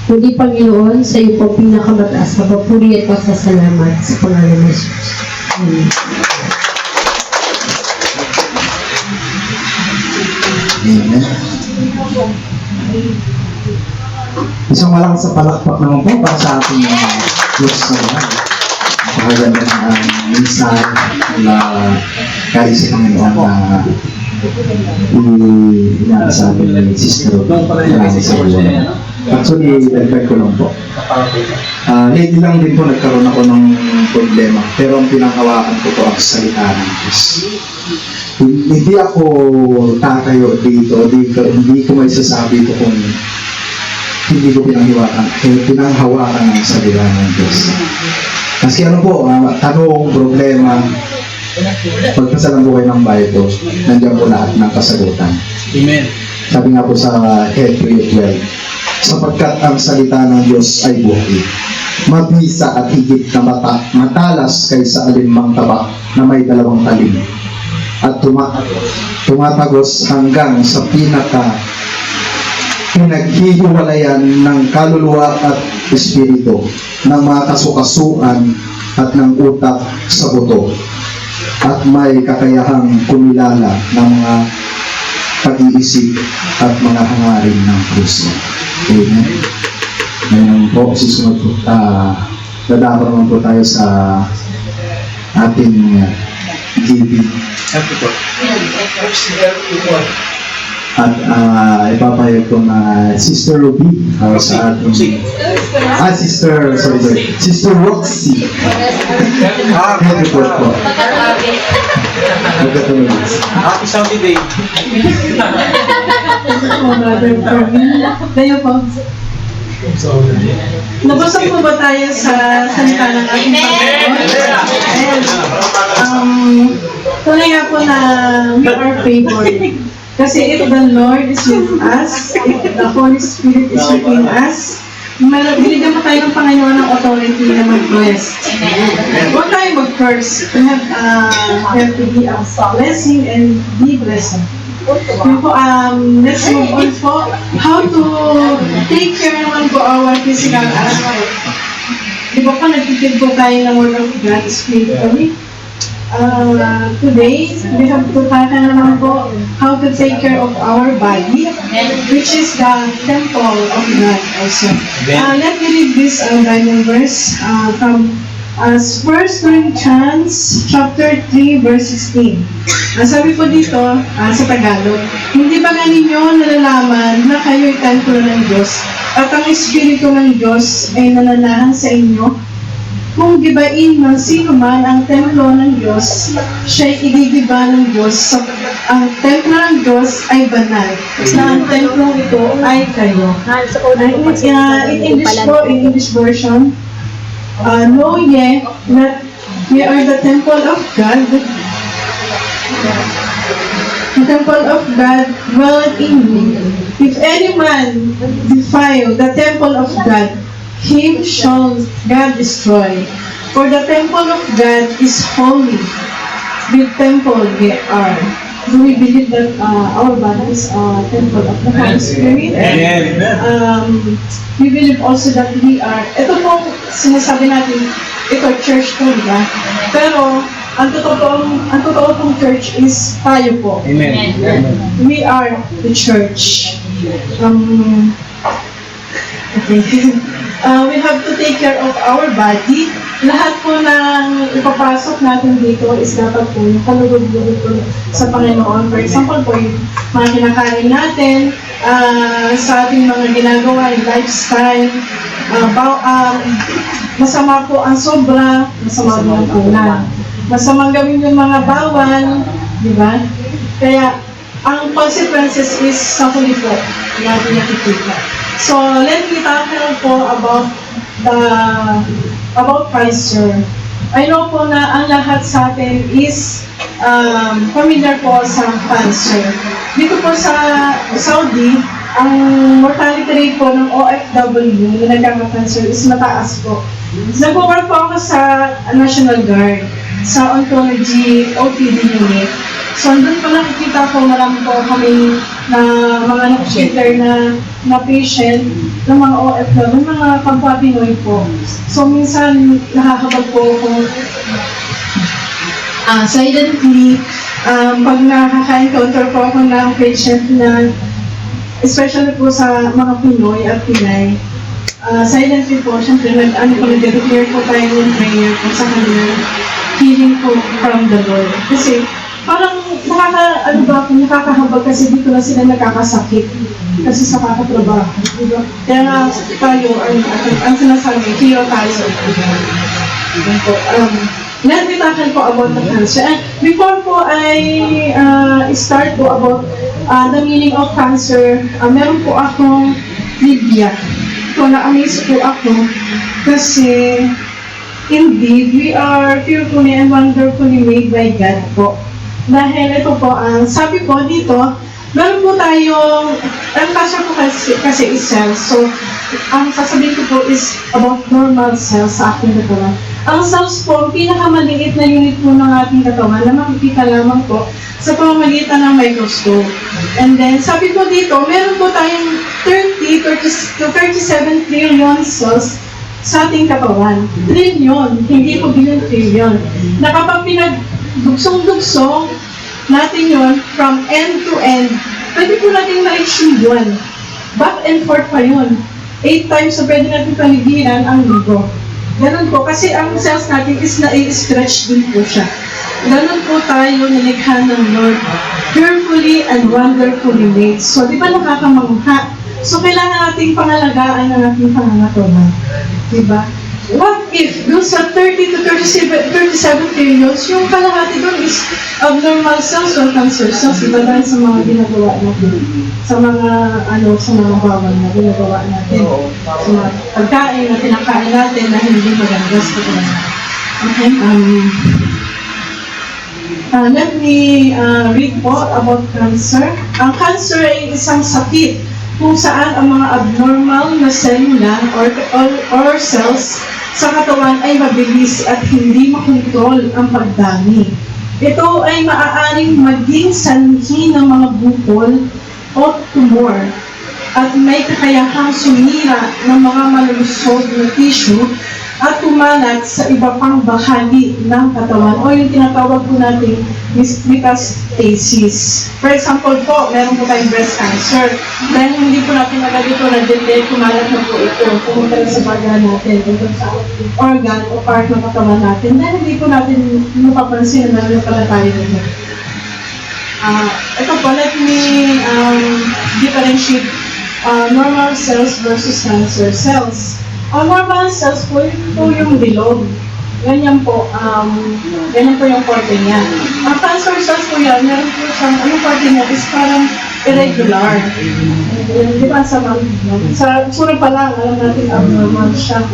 Kundi, Panginoon, sa iyo po pinakamataas na papuri at pasasalamat sa pangalan ng Jesus. Amen. Amen. Isang malakas sa palakpak naman po para sa ating Diyos na napakaganda ng mensahe na kahit sa Panginoon na inasabi ng Sister Maraming sa buwan. Actually, dagdag ko lang po. Lately lang din po nagkaroon ako ng problema, pero ang pinanghawakan ko po ang salita ng Diyos. Hindi ako tatayo dito, hindi ko may sasabi ko kung hindi ko pinanghawakan ng salita ng Diyos. Kasi ano po, tanong, problema, pagpasalan po kayo ng Bible, nandiyan po lahat ng kasagutan. Amen. Sabi nga po sa Hebrew 12, sapagkat ang salita ng Diyos ay buhay, mabisa at higit na matalas kaysa alinmang tabak na may dalawang talim, at tumatagos hanggang sa pinaghihiwalayan ng kaluluwa at espiritu, ng mga kasukasuan at ng utak sa buto, at may kakayahang kumilala ng mga pag-iisip at mga hangarin ng puso. Amen. Ngayon po, susunod po, dadako naman po tayo sa ating giving. At ipapayag ko na Sister Ruby sa ating Sister Roxy. Happy report po. Magkatuloy. Happy Sunday. Kayo po. Nabusog po ba tayo sa salita ng ating Panginoon? Tunay nga po na we are favored. Kasi if the Lord is with us, if the Holy Spirit is within us, binigyan mo tayo ng Panginoon ng authority na mag-bless. Huwag tayo mag-curse. We have to be a blessing and be blessed. Let's move on po. How to take care naman po our physical aspect. Di ba pa nagtitid po tayo ng Word of God spiritually? Today, we have to tackle naman po how to take care of our body, which is the temple of God also. Let me read this Bible verse from 1 Corinthians chapter 3 verse 16. Sabi po dito sa Tagalog, hindi ba ninyo nalalaman na kayo'y templo ng Diyos at ang Espiritu ng Diyos ay nananahan sa inyo? Kung gibain ng sino man ang templo ng Diyos, siya'y igigiba ng Diyos. Ang templo ng Diyos ay banal, na ang templo ito ay kayo. In English po, in English version, know ye that we are the temple of God. The temple of God dwelleth in me. If any man defile the temple of God, him shall God destroy. For the temple of God is holy. The temple we are. Do we believe that our body is a temple of the Holy Spirit? We believe also that we are. Ito po, sinasabi natin, ito church to, diba? Pero, ang totoo pong church is tayo po. Amen. We are the church. Okay. We have to take care of our body. Lahat po ng ipapasok natin dito is dapat po yung kalugod-lugod po sa Panginoon. For example po, yung mga kinakain natin, sa ating mga ginagawa, yung lifestyle, masama po ang sobra, masama po ang kulang. Masamang gawin yung mga bawal, di ba? Kaya, ang consequences is sa huli po, natin nakikita. So, let me tackle po about cancer. I know po na ang lahat sa atin is familiar po sa cancer. Dito po sa Saudi, ang mortality rate po ng OFW na nagkaka-cancer is mataas po. Nag-work po ako sa National Guard, sa oncology OPD unit. So, doon po nakikita ko, marami po kami na mga nakikita na patient ng mga OFW, mga kapwa-Pinoy po. So, minsan nakakabag po ako silently, pag nakaka-encounter po ako ng patient na, especially po sa mga Pinoy at Pinay, silently po, syempre, nag-declare po tayo ng prayer po sa kanilang healing po from the Lord. Kasi, parang nakakahabag kasi dito na sila nakakasakit kasi sa kakatrabaho. Diba? Kaya nga tayo, ang sinasabi, heal tayo. Let me tackle po about the cancer. And before po I start po about the meaning of cancer, meron po akong trivia. So, na-amaze po ako kasi indeed, we are fearfully and wonderfully made by God po. Dahil ito po, sabi po dito, meron po tayong, ang cancer po kasi is cells. So, ang sasabihin ko po is about normal cells sa ating katawan. Ang cells po, ang pinakamaliit na unit po ng ating katawan na makikita lamang po sa pamamagitan ng microscope. And then, sabi po dito, meron po tayong 30 to 37 trillion cells sa ating katawan. Trillion, hindi po billion, trillion. Na kapag pinagdugsong-dugsong natin yon from end to end, pwede po natin ma-reach yung buwan. Back and forth pa yun. 8 times na pwede natin paligiran ang linggo. Ganun po, kasi ang cells natin is na-stretch din po siya. Ganun po tayo nilikha ng Lord. Carefully and wonderfully made. So, di ba nakakamangha? So, kailangan nating pangalagaan ang ating pangangatuhan. Di ba? What if, dun sa 30 to 37 trillions, yung kalahati dun is abnormal cells or cancer cells, iba dahil sa mga ginagawa natin, sa mga bawal na ginagawa natin, sa mga pagkain na pinakain natin na hindi maganda sa katawan. Okay? Let me read po about cancer. Ang cancer ay isang sakit kung saan ang mga abnormal na selula or cells sa katawan ay mabilis at hindi makontrol ang pagdami. Ito ay maaaring maging sanhi ng mga bukol o tumor at may kakayahang sumira ng mga malulusog na tissue at tumalat sa iba pang bahagi ng katawan o yung tinatawag po natin metastasis. For example po, meron po tayong breast cancer. Dahil hindi po natin agad ito na-detect, kumalat na po ito, pumunta sa baga natin, sa organ o part ng katawan natin, dahil hindi po natin mapapansin na meron pala tayo nito. Ito po, let me differentiate normal cells versus cancer cells. Ang normal cells po, yun po yung bilog. Ganyan po yung korte niya. Ang cancer cells po yan, meron po siyang, yung korte niya is parang irregular. Di ba sa sura pa lang, alam natin abnormal siya.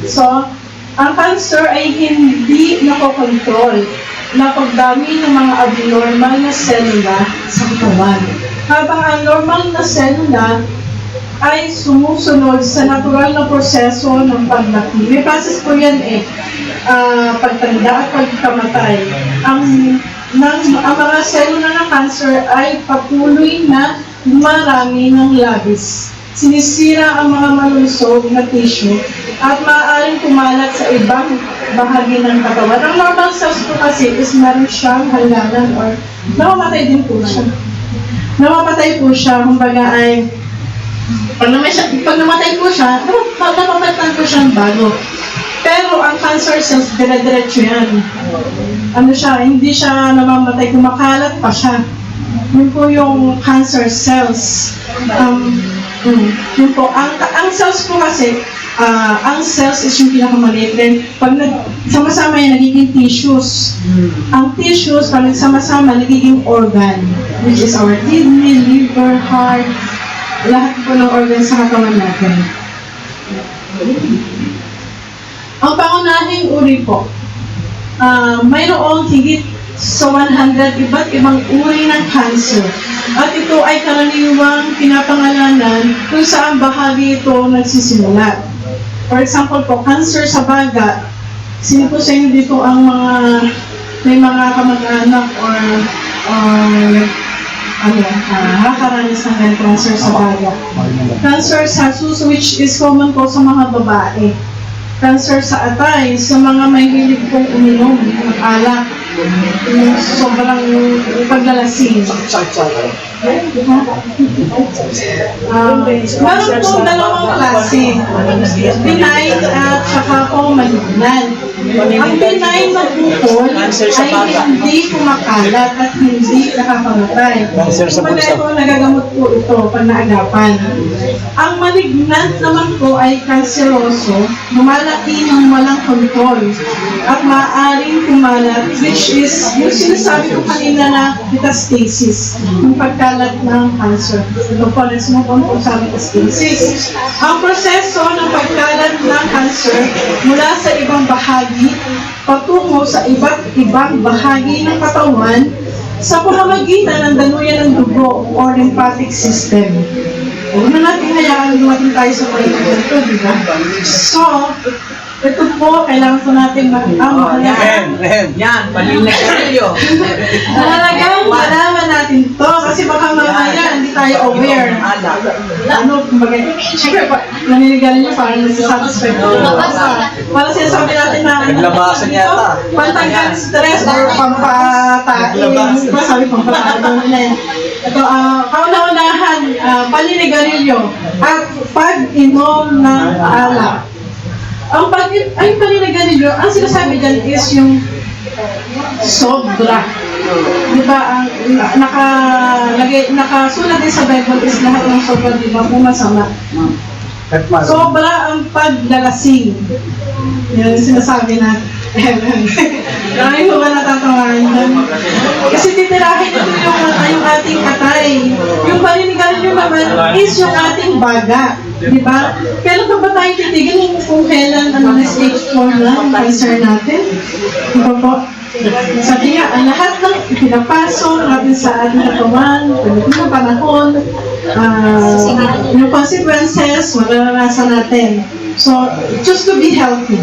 So, ang cancer ay hindi nakokontrol na pagdami ng mga abnormal na selula sa katawan. Habang ang normal na selula ay sumusunod sa natural na proseso ng paglaki. May process po yan pagtanda at pagkamatay. Ang mga selula ng cancer ay patuloy na marami ng labis. Sinisira ang mga malulusog na tissue at maaaring kumalat sa ibang bahagi ng katawan. Ang normal cells po kasi is meron siyang halaman or namamatay din po siya. Namamatay po siya, kumbaga ay pag namatay po siya, napapalitan po siyang bago. Pero ang cancer cells, dire-diretso yan. Hindi siya namamatay, kumakalat pa siya. Yun po yung cancer cells. Yun po. Ang cells po kasi, ang cells is yung pinakamaliit. Then, pag sama-sama yan, nagiging tissues. Ang tissues, pag nagsama-sama, nagiging organ, which is our kidney, liver, heart, lahat po ng organ sa katawan natin. Ang pangunahing uri po, mayroong higit sa 100 iba't ibang uri ng cancer. At ito ay karaniwang pinapangalanan kung saan bahagi ito nagsisimula. For example po, cancer sa baga. Sino po sa inyo dito ang may mga kamag-anak or nakakaranas ng cancer sa baga. Cancer sa suso, which is common po sa mga babae. Cancer sa atay, sa mga may hilig pong uminom ng alak, sobrang paglalasing. Meron pong dalawang klase, benign at saka po malignan. Ang benign na bukol ay hindi kumakalat at hindi nakakamatay. Kumbaga ito, nagagamot po ito pag naagapan. Ang malignant naman po ay kanseroso, lumalaki ng walang kontrol at maaaring kumalat, which is yung sinasabi ko kanina na metastasis, yung pagkalat ng cancer. Ito po, let's move on po sa metastasis. Ang proseso ng pagkalat ng cancer mula sa ibang bahagi patungo sa iba't ibang bahagi ng katawan sa pamamagitan ng daluyan ng dugo o lymphatic system. Huwag na natin hayaan lumating tayo sa palitan ito, di ba? So, Ito po, kailangan po natin Yan, paninagarilyo. Mahalagang malaman natin to kasi baka mamaya hindi tayo aware. Ano, kumbaga, syempre, naninigalan nyo parang nasa-satisfy ko. Parang sinasabi natin na Naglabasan yata. pantanggal stress or pampatain. Sabi pampatain na yan. Ito, kauna-unahan, paninigarilyo at pag-inom ng alak. Ang paninigarilyo, ang sinasabi dyan is yung sobra. Di ba, ang nakasulat din sa Bible is lahat ng sobra, di ba, masama. Sobra ang paglalasing. Yan ang sinasabi na. Marami ko ba natatawain dyan? Kasi titirahin ito yung ating atay. Yung paninigarilyo naman is yung ating baga. Di ba? Kailan pa ba tayo titigil kung kailan stage 4 na ang cancer natin? Di ba po? Sabi nga, ang lahat ng pinapasok natin sa ating katawan, ng panahon, yung consequences, mararanasan natin. So, just to be healthy.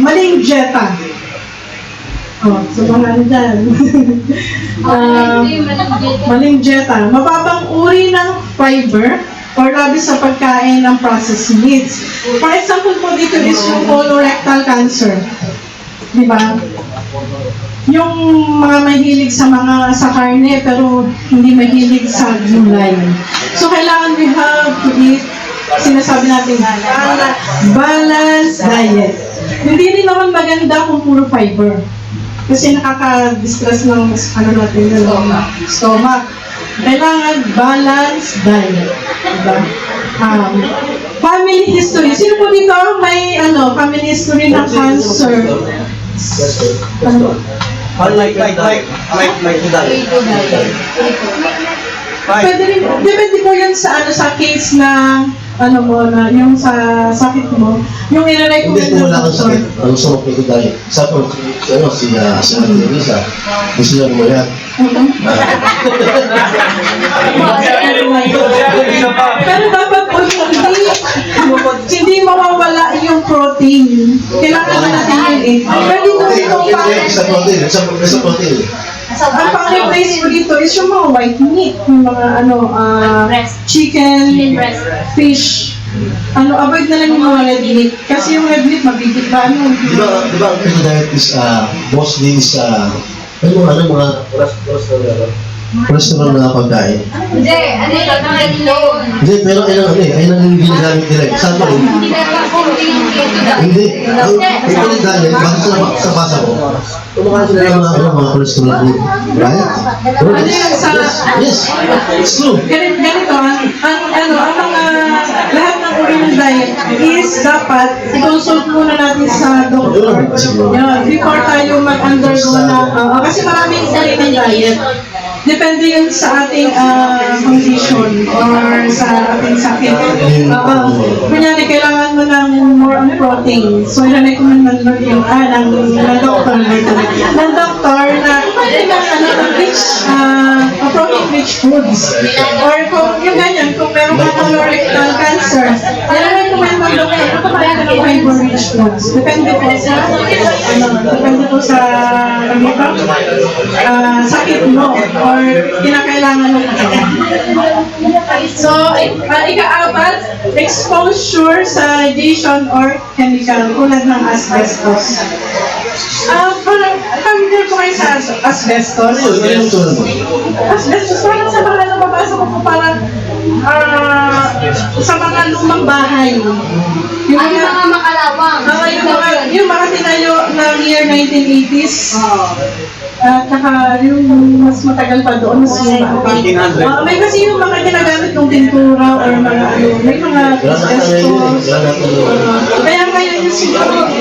Maling dieta. So mga ano dyan. Maling dieta. Mababang uri ng fiber or labis sa pagkain ng processed meats. For example po dito is yung colorectal cancer. Di ba? Yung mga mahilig sa karne pero hindi mahilig sa gulay. So kailangan we have to eat, sinasabi natin, balanced diet. Hindi rin naman maganda kung puro fiber. Kasi nakaka-distress ng natin, stomach. Kailangan balanced diet. Diba? Family history. Sino po dito may family history ng cancer? Pwede rin, depende po yan sa case na na yung sa sakit mo, yung Hindi, kung wala kang sakit, ang gusto mo ko dahil. Sa po, si Ate Elisa, gusto niya gumayat. Pero dapat po hindi mawawala yung protein. Kailangan na natin yun eh. Pwede ko itong Sa protein. ang pang-replace mo dito is yung mga white meat, yung mga chicken, fish. Avoid na lang yung mga red meat. Kasi yung red meat, mabibig ba? Di ba ang keto diet is mostly sa mga restaurant na pagkain? Hindi, Hindi, pero ay nang ginagamit nila. Saan pa rin? Hindi. Ang keto diet, basta sa basa ko, kumakain sila ng mga cholesterol food. Right? Yes. It's true. Ganito, lahat ng uri ng diet is dapat i-consult muna natin sa doktor. Before tayo mag-undergo na, kasi maraming uri ng diet. Depende yun sa ating condition or sa ating sakit. Kunyari, kailangan mo ng more on protein. So, i-recommend ng doktor na rich, protein-rich foods. Or kung yung ganyan, kung meron ka colorectal cancer, i-recommend ng doktor na kumain ka ng fiber-rich foods. Depende po sa sakit mo or kinakailangan mo. So, ika-apat, exposure sa radiation or chemical tulad ng asbestos. Familiar po kayo sa asbestos? Asbestos, parang sa mga nababasa ko po parang sa mga lumang bahay. Ay, mga makalawang. Yung mga tinayo ng year 1980s. At saka yung mas matagal pa doon, mas may kasi yung mga ginagamit ng pintura or mga may mga asbestos. Kaya ngayon yung siguro,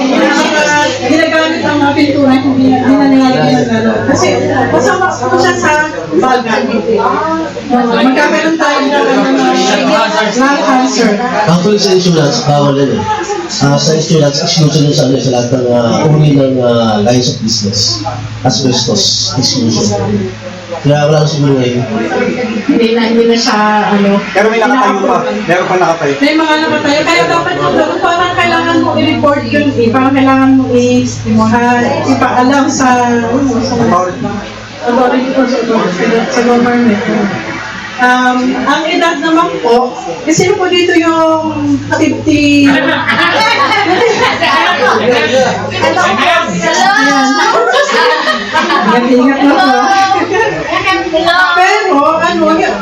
ginagamit ang mga pintura, hindi na nila ginagamit. Kasi masama po siya sa baga. Magkakaroon tayo ng cancer. Actually sa insurance, bawal yan eh. sa insurance, exclusion yun sa lahat ng uri ng lines of business. Asbestos, exclusion. Kaya wala na siguro ngayon. Hindi na siya, Pero may nakatayo pa. Meron pa nakatayo. may mga nakatayo. Kaya dapat yung doon, parang kailangan mo i-report yun eh. Parang kailangan mo ipaalam sa authority or sa government. Ang edad naman po, sino po dito yung 50? Ingat na po. Pero,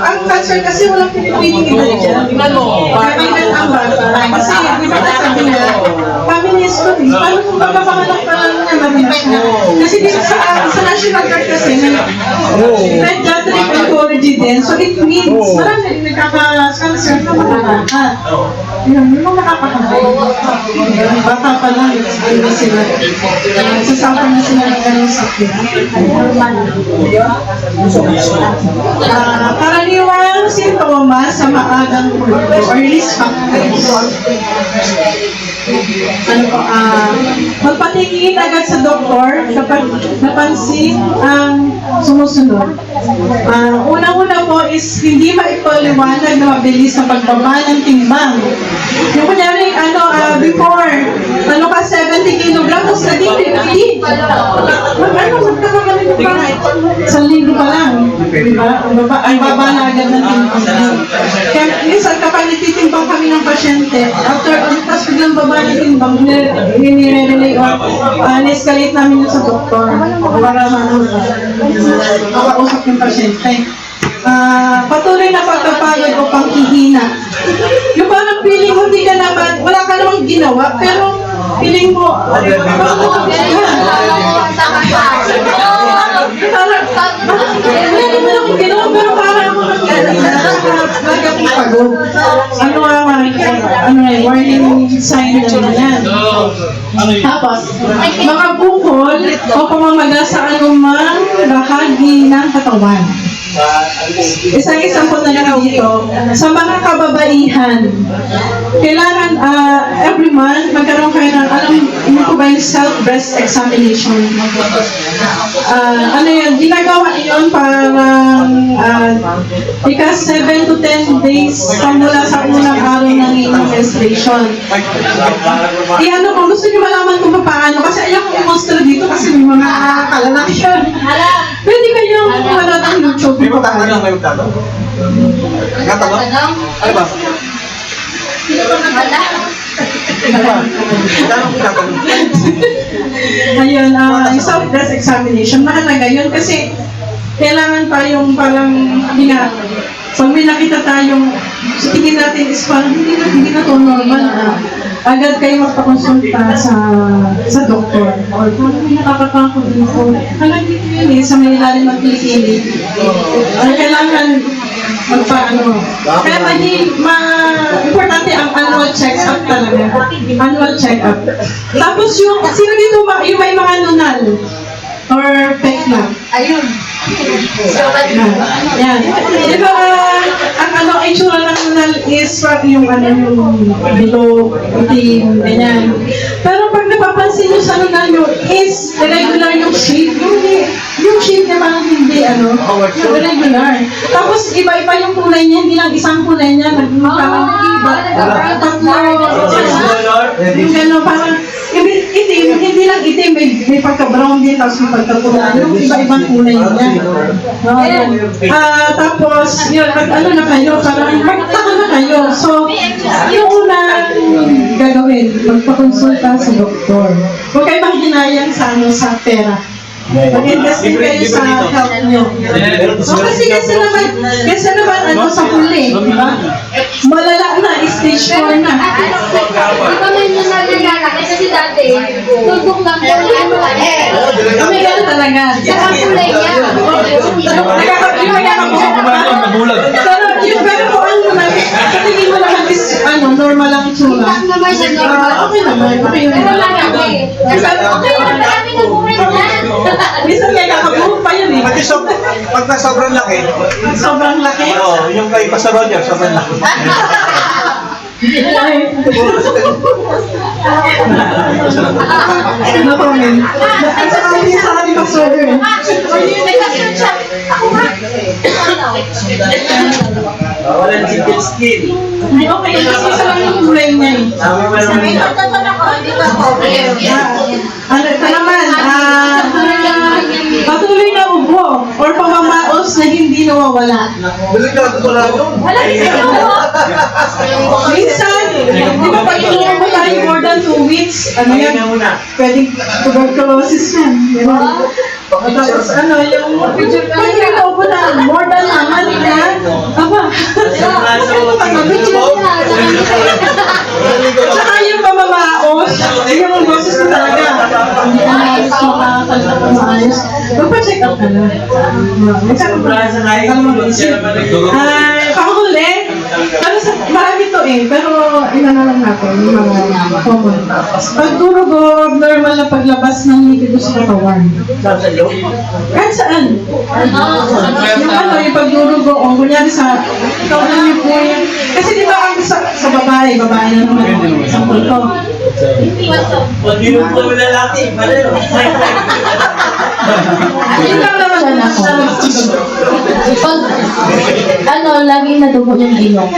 ang cancer kasi walang pinipiling edad dyan. Kailan ang bata. Kasi, di ba nasabi nga, family history. Paano kung pagkapanganak pa lang niya, mabina siya. Kasi dito sa National Guard kasi, may pediatric oncology din. So, it means, marami rin nagkaka-cancer na mga bata. Yun, yung mga nakakakabay. Bata pa lang, na sila. Sasama na sila ng ganong sakit. Karaniwang sintomas sa maagang pulpo or risk factors. Magpatingin agad sa doktor kapag napansin ang sumusunod. Unang-una po is hindi maipaliwanag na mabilis sa pagbaba ng timbang. Yung kunyari, before, ka 70 kilogramos na din, 50. Magkakagaling pa. Sa linggo pa lang. Diba? Ang baba na agad ng timbang. Kaya minsan kapag nititimbang kami ng pasyente, after tapos biglang baba ng timbang, nire-relay o na-escalate namin yun sa doktor para makausap yung pasyente. Patuloy na pagkapagod o panghihina. Yung parang feeling mo, hindi ka naman, wala ka namang ginawa, pero feeling mo, pero parang pagod. Warning sign na yan. Tapos, mga bukol o pamamaga sa anumang bahagi ng katawan. Isang example na lang dito, sa mga kababaihan, kailangan every month magkaroon kayo ng, ano po ba yung self-breast examination? Ginagawa yun parang because 7 to 10 days mula sa unang araw ng inyong menstruation. Kung gusto nyo malaman kung paano, kasi ayaw kong i-monster dito kasi may mga kalalaki yun. Pwede kayong manood ng YouTube. May magtatanong, may magtatanong. Nagtatanong? Ano ba? Ayun, yung self-breast examination, mahalaga yun kasi kailangan tayong parang pag may nakita tayong sa tingin natin is parang hindi na to normal agad kayo magpakonsulta sa doktor or kung may nakakapangko dito hanggang dito yun sa may ilalim ng kilikili kailangan kaya importante ang annual check-up talaga annual check-up tapos sino dito yung may mga nunal or pekla ayun yan. Diba, ang itsura ng nunal is yung bilog, itim, ganyan. Pero pag napapansin nyo sa nunal nyo is irregular yung shape. Yung shape niya parang hindi, irregular. Tapos iba-iba yung kulay niya, hindi lang isang kulay niya, parang iba. Tatlo, yung gano'n, parang itim, hindi lang itim, may pagka-brown din, tapos may pagka-kulay. Yung iba-ibang kulay niya. Tapos, yun, na kayo, parang magtaka na kayo. So, yung unang gagawin, magpakonsulta sa doktor. Huwag kayo manghinayang sa pera. Mag-investing kayo sa health nyo. So, kasi naman, sa huli, di ba? Malala na, stage 4 na. Di ba may nangyayari kasi dati, tugong lang po Kami gano'n talaga. Saka kulay niya. Pero yung gano'n po, sa tingin mo naman is, normal lang itsura. Hindi naman siya normal. Okay naman, okay yun. Pero malaki. Kasi okay lang, marami na buhay na. Minsan kaya kakabuhok pa yun eh. Pati pag na sobrang laki, Sobrang laki. yung kay Pastor Roger, sobrang laki. No comment. At saka hindi sa akin mag-order. Walang chicken skin. Okay, kasi isa lang yung brain niya eh. Ano ito naman, patuloy na ubo or pamamaos na hindi nawawala. Minsan, di ba pag inuwa mo tayo more than 2 weeks, ano yan, pwedeng tuberculosis yan. Di ba? Tapos ano, yung pag inuwa na more than a month na, aba, at saka yung pamamaos, yung boses ko talaga. Hindi ka maayos makakalita ka maayos. Magpa-check up ka na. Mag-check up ka na. Panghuli, pero marami to eh, pero inana lang natin yung mga common. Pagdurugo, abnormal na paglabas ng likido sa katawan. Kahit saan. Yung ano, yung pagdurugo, o kunyari sa, ikaw na yung po yung, kasi di ba ang sa babae na naman, sa kulto. Pag ginupo mo lalaki, malero. Yun lang naman ako. Pag, ano, lagi nadugo yung ilong.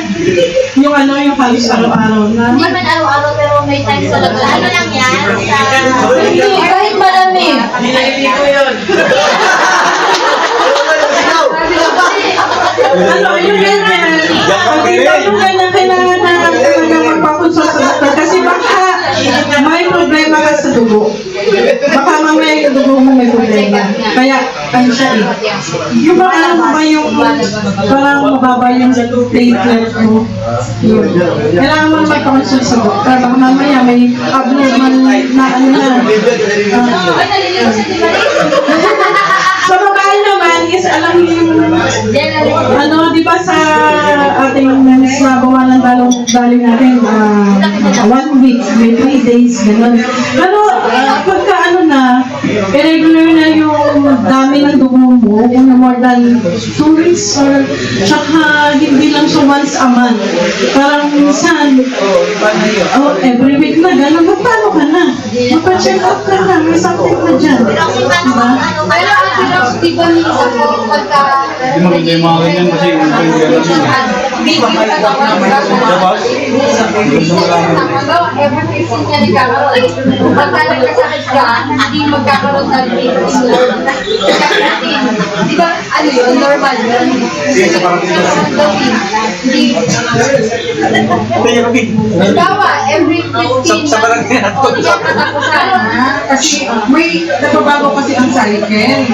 Yung ano, yung halos araw-araw na. Hindi man araw-araw pero may time talaga. Ano lang yan? Hindi, kahit malamig. Hinahili ko yun. Ano, yung ganyan. Pag ikaw yung ganyan, kailangan na magpakonsult sa doktor. Kasi baka may problema ka sa dugo. Baka mamaya yung dugo mo may problema. Kaya, ano siya eh. Yung ba alam mo ba yung parang mababa yung platelet mo? Yun. Kailangan mo magpakonsult sa doktor. Baka mamaya may abnormal na ano na. Sa babae naman is alam niyo yung ano, di ba sa ating mens na bawa ng daling natin 1 week, may 3 days, gano'n. Pero pagka ano na, irregular na yung dami ng dugo mo, kung more than 2 weeks or tsaka hindi lang siya once a month. Parang minsan, every week na gano'n, paano ka na? Magpa-check up ka na, may something na dyan. Pero di ba minsan po pagka Hindi maganda yung mga ganyan kasi video ka naman every 15 niya nagkakaroon. Pagka nagkasakit ka, hindi magkakaroon ng video. Di ba, ano yun, normal yun? Dawa, every 15 Sa barangay natin. hindi ka katapusan. Kasi may nagbabago kasi ang cycle. Diba,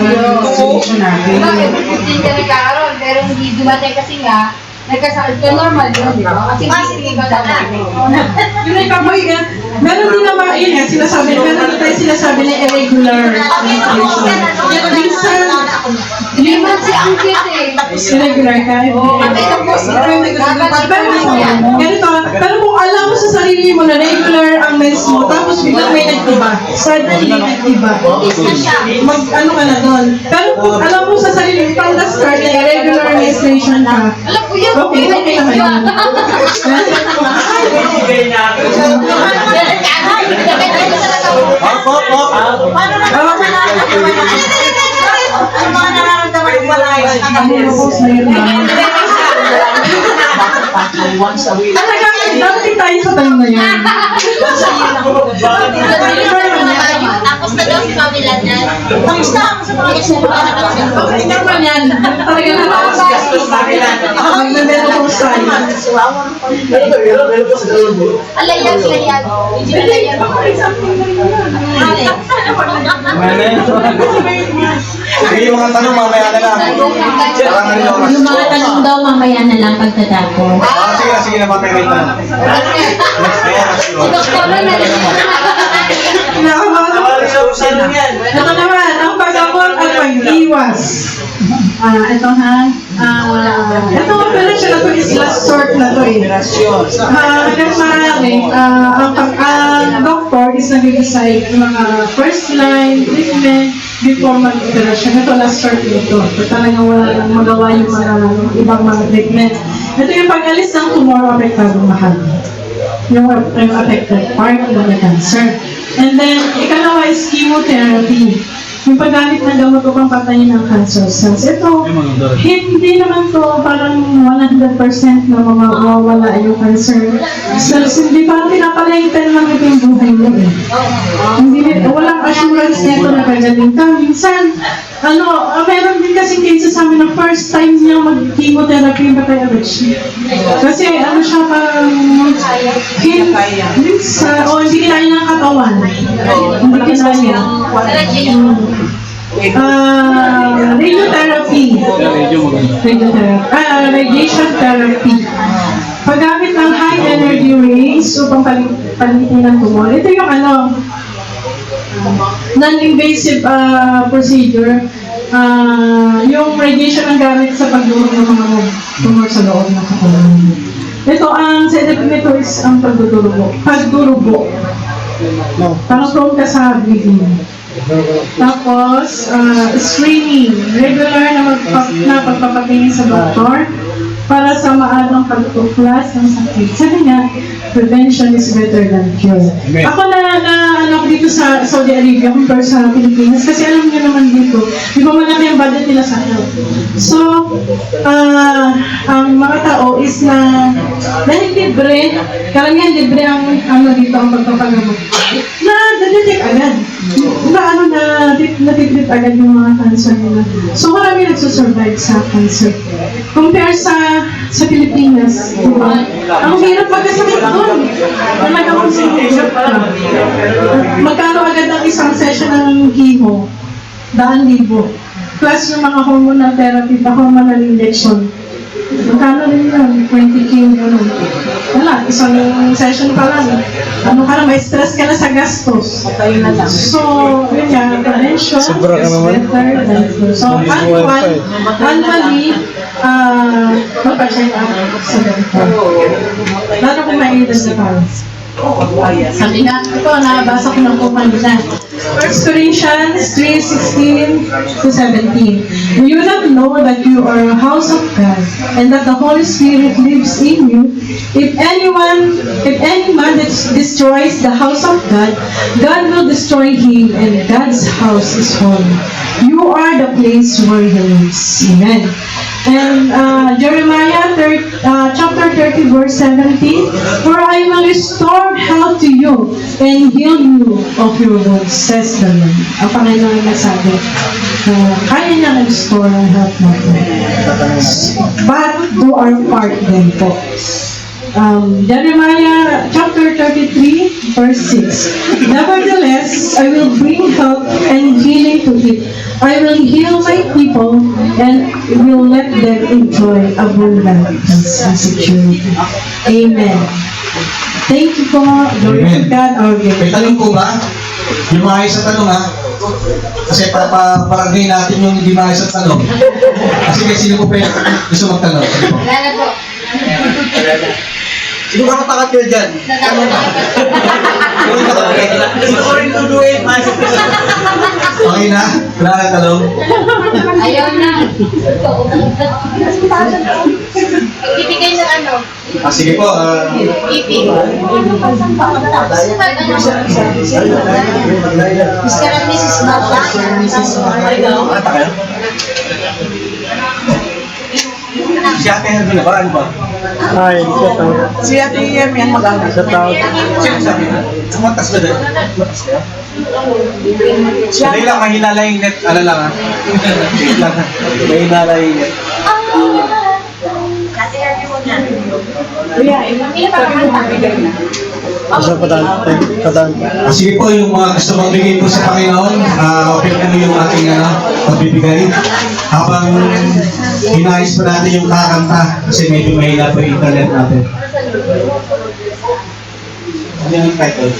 every 15 ka nagkakaroon, pero hindi dumating kasi nga, nagkasakit ka, normal yun, di ba? Kasi positive ka na. Yung nagkaboy ka, meron din naman, yun nga, meron din tayo sinasabi na irregular menstruation. Minsan, 3 months si ang cute eh. irregular ka. Ganito, pero kung alam mo sa sarili mo na regular ang mens mo, tapos biglang may nag-iba, suddenly nag-iba, ano ka na doon. Pero kung alam mo sa sarili mo, pang na-start na irregular menstruation ka, Alam ko yun. okay naman yun. Ibigay na ako. Ang mga nararamdaman ko wala yun. Post na yun lang. Once a week. Talaga, dapat tayo sa time na yun. Tapos na daw si Pamela niyan. Tapos na ako sa mga Okay naman yan. Talaga na mag-menopause tayo. Alayan, alayan. Alayan. Sige yung mga tanong mamaya na lang. Yung mga tanong daw mamaya na lang pagtatapos. Sige na mamaya na lang. Si Doktor na Ito naman, ang pag-abot at pag-iwas. Ito ha. Ito operation na to is last sort na to eh. Hanggang maaari, ang doctor is nag-decide ng mga first line treatment before mag-operasyon. Ito last sort nito. So talagang wala nang magawa yung mga ibang mga treatment. Ito yung pag-alis ng tumor o apektadong mahal. yung affected part of the cancer. And then, ikalawa is chemotherapy. Yung paggamit ng gamot upang patayin ang cancer cells. Ito, hindi naman to parang 100% na mawawala yung cancer cells. Hindi parang pinapalayitan lang ito yung buhay mo eh. Hindi, walang assurance nito na gagaling ka. Minsan, meron din kasing cases sa amin na first time niya mag-chemotherapy yung patay agad siya. Kasi siya parang hindi kinaya ng katawan. Hindi kinaya. Radiation therapy. Paggamit ng high energy rays upang palitin ng tumor. Ito yung non-invasive procedure. Yung radiation ang gamit sa pagdurog ng mga tumor sa loob ng katawan. Ito, ang side effect nito is ang pagdurugo. Parang prone ka sa bleeding. Tapos, screening. Regular na pagpapatingin sa doktor para sa maagang pagtuklas ng sakit. Sabi nga, prevention is better than cure. Ako dito sa Saudi Arabia compare sa Pilipinas kasi alam niyo naman dito, di ba malaki ang budget nila sa health. So, ang mga tao is na dahil libre, karamihan libre ang dito ang pagpapagamot. Na-detect agad. Na-detect agad yung mga cancer nila. So, marami nagsusurvive sa cancer. Compare sa Pilipinas, diba? Ang hirap magkasakit doon. Talaga kung sinigurap ka. Magkano agad ang isang session ng chemo? 1,000,000. Plus yung mga hormonal therapy, hormonal injection. Magkano rin yun? 20K yun. Wala, isang session pa lang. May stress ka na sa gastos. So, yun yan, prevention is better than cure. So, annually, magpa-check up sa doctor. Lalo kung may edad na parents. Sabi nga, ito, nabasa ko ng kanina. 1 Corinthians 3:16-17. Do you not know that you are a house of God and that the Holy Spirit lives in you? If any man destroys the house of God, God will destroy him, and God's house is holy. You are the place where He lives. Amen. And Jeremiah chapter 30 verse 17, for I will restore health to you and heal you of your wounds, says the Lord. Ang Panginoon na sabi, kaya niya na-restore ang health natin. But do our part din po. Jeremiah chapter 33 verse 6. Nevertheless, I will bring health and healing to it. I will heal my people and will let them enjoy abundance and security. Amen. Thank you po. Glory to God, our May giver. tanong po ba? Yung mga isa tanong ha? Kasi paragay natin yung hindi mga isa tanong. Kasi may sino po pa yung gusto magtanong? Wala na po. Sino ka matakat kayo dyan? Tanong ka. Sino ka matakat? Gusto ko rin tuduin. Okay na? Wala na tanong? Ayaw na. Ibibigay ng Sige po. Ipi. Mr. and Mrs. Bata. Si Ate Herbie na ba? Ano ba? Ay, si Ate Yem yan mag-anak. Sa tao. Sino sabi na? Sumatas ka doon. Dali lang, mahinala yung net. Ano lang ha? Mahinala yung net. Sige po, yung mga gusto magbigay po sa Panginoon, open po yung ating pagbibigay. Habang hinayos pa natin yung kakanta, kasi medyo mahina po yung internet natin. Ano yung title?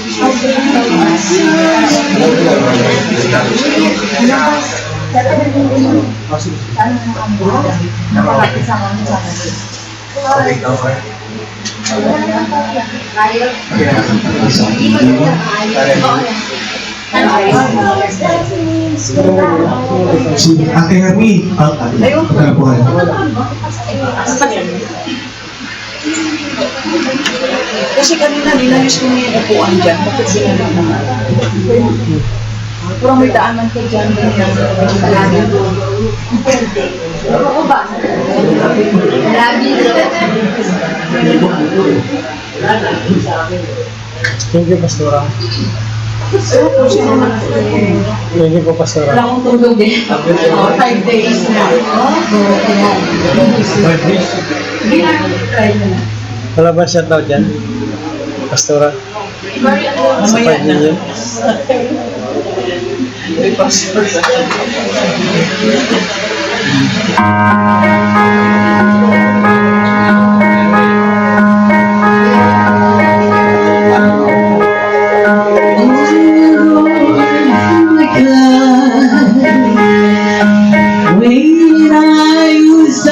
Si Ate Hermie. Ate, pagkala po kayo. Kasi kanina nilayos ko na yung upuan dyan. Bakit sila naman? Pero may daanan ko dyan. Oo ba? Grabe. Thank you, Pastora. Thank you po, Pastora. Wala akong tulog eh. 5 days na. Wala ba shoutout dyan? Pastora? Sa 5 million? When I was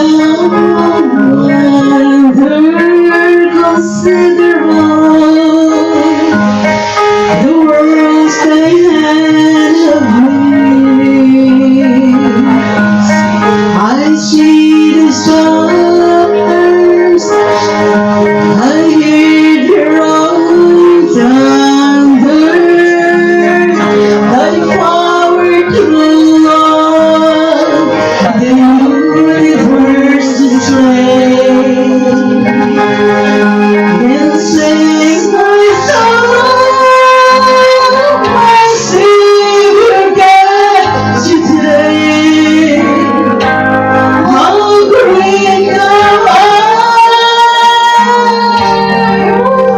consider all the words I had of dreams. I see the stars, I hear their own thunder, thy power through all the universe display. Then sing my song, my Savior God, today. How great thou art,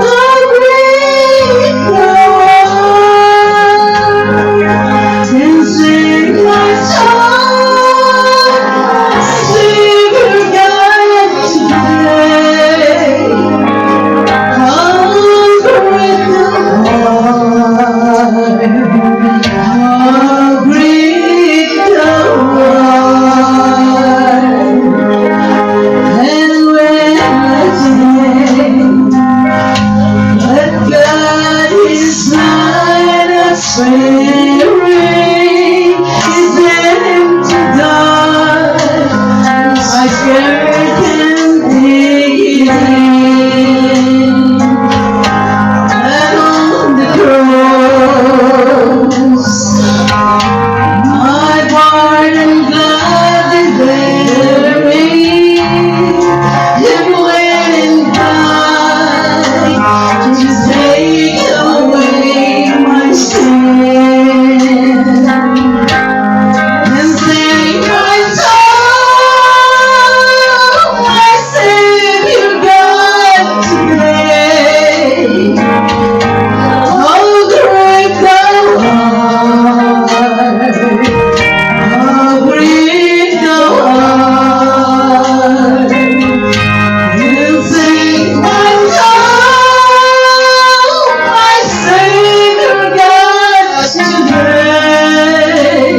how great thou art. Then sing my song, my Savior God, today. How great thou art, how great thou art. And when I say that God is not a spirit, is empty God, I scarce can take it in. And on the cross, my pardon gladly bearing, Him when died to take away my sin. And sing my song, my Savior God, today. How great thou art, how great thou art. And sing my song, my Savior God, today.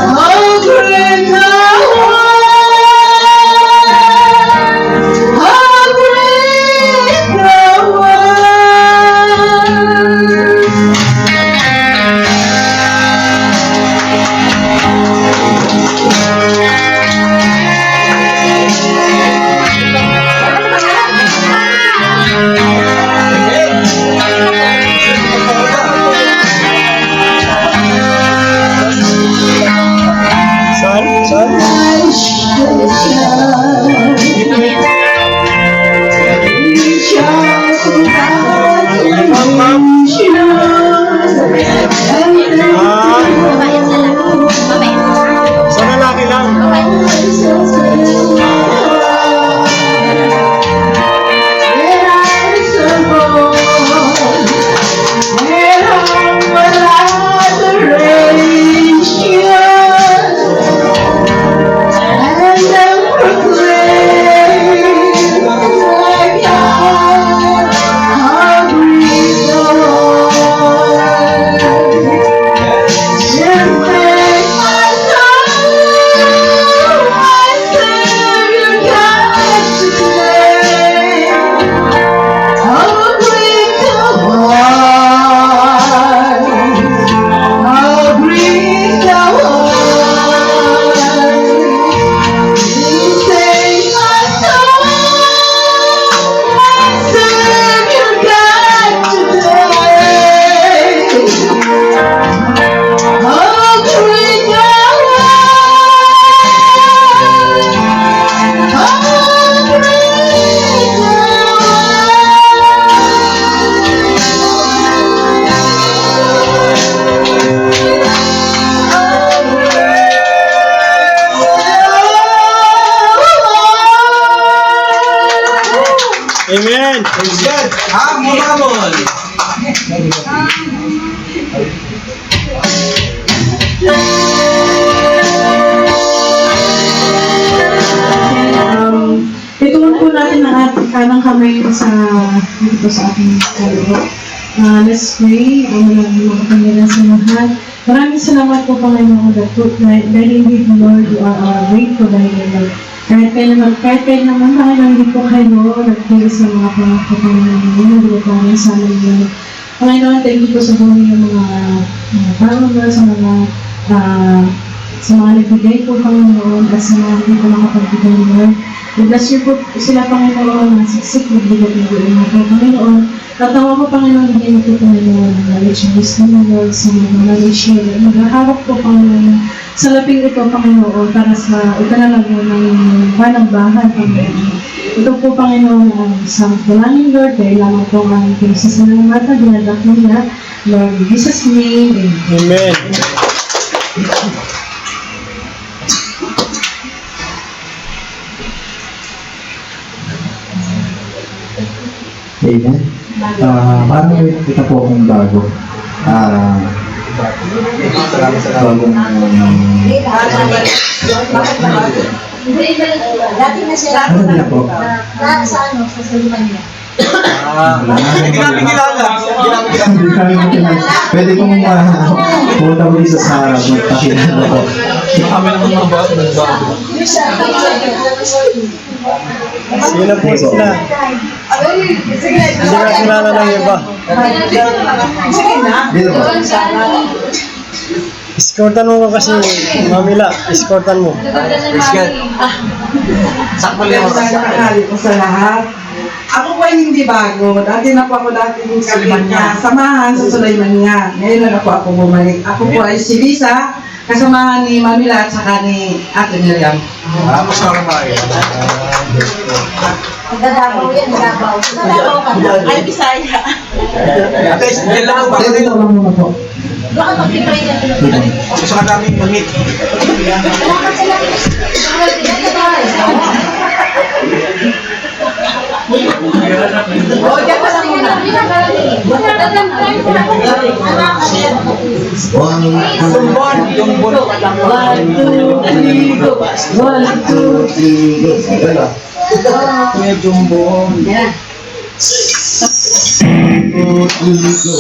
How great thou art, how great thou art. Saan? Saan? I shall Sa lalaki lang. And Amen. Praise God. Hamon. Itungan po natin ang ating kanang kamay dito sa ating kaloob. Let's pray. Maraming mga Panginoon sa lahat. Maraming salamat po Panginoon dahil indeed Lord, you are our great provider Lord. Kahit kayo naman Panginoon, hindi po kayo nagpili sa mga Panginoon ninyo, Panginoon sa amin Lord. Panginoon, thank you po sa buhay ng mga tao Lord, sa mga nagbigay po Panginoon at sa mga hindi po nakapagbigay Lord. I-bless niyo po sila Panginoon na siksik magbigay ng buhay po Panginoon. Tatawa po Panginoon, bigyan niyo po Panginoon ng knowledge and wisdom Lord sa mga knowledge Lord. Maghaharap po Panginoon sa laping ito Panginoon para sa ipanalago ng banang bahay Panginoon. Ito po Panginoon ang isang dalangin Lord dahil lamang po ang pinasas na ng mata, dinadak niya Lord, in Jesus' name, Amen. Amen. Amen. Parang may kita po akong bago. Bagong Dati na siya. ano nila po? Sa saluman niya. Hindi namin kilala. Hindi kami makilala. Pwede kong pumunta ko dito sa magpakilala ko. Kami naman mga bago. Sino po sila? Hindi ka kilala ng iba. Dito po. Escortan mo ka kasi, Mamila. Escortan mo. Praise God. Sakto lang ako. Nakakali ko sa lahat. Ako po ay hindi bago. Dati na po ako dating Sulaymania. Samahan sa Sulaymania. Ngayon lang ako bumalik. Ako po ay si Lisa, kasamahan ni Mamila at saka ni Ate Miriam. Mas karamay. Nagdadabaw yan, nagdadabaw. Nagdadabaw ka. Ay, Bisaya. Guys, yan lang ako Dito dito. lang muna po. Baka mag-pray yan. Gusto ka namin mag-meet. Salamat sila. Oh, diyan pa lang muna. Sumbon. Yung bulo. 1, 2, 3, go. 1, 2, 3, go. Kuya Jumbo. Yan. 2, 3, go.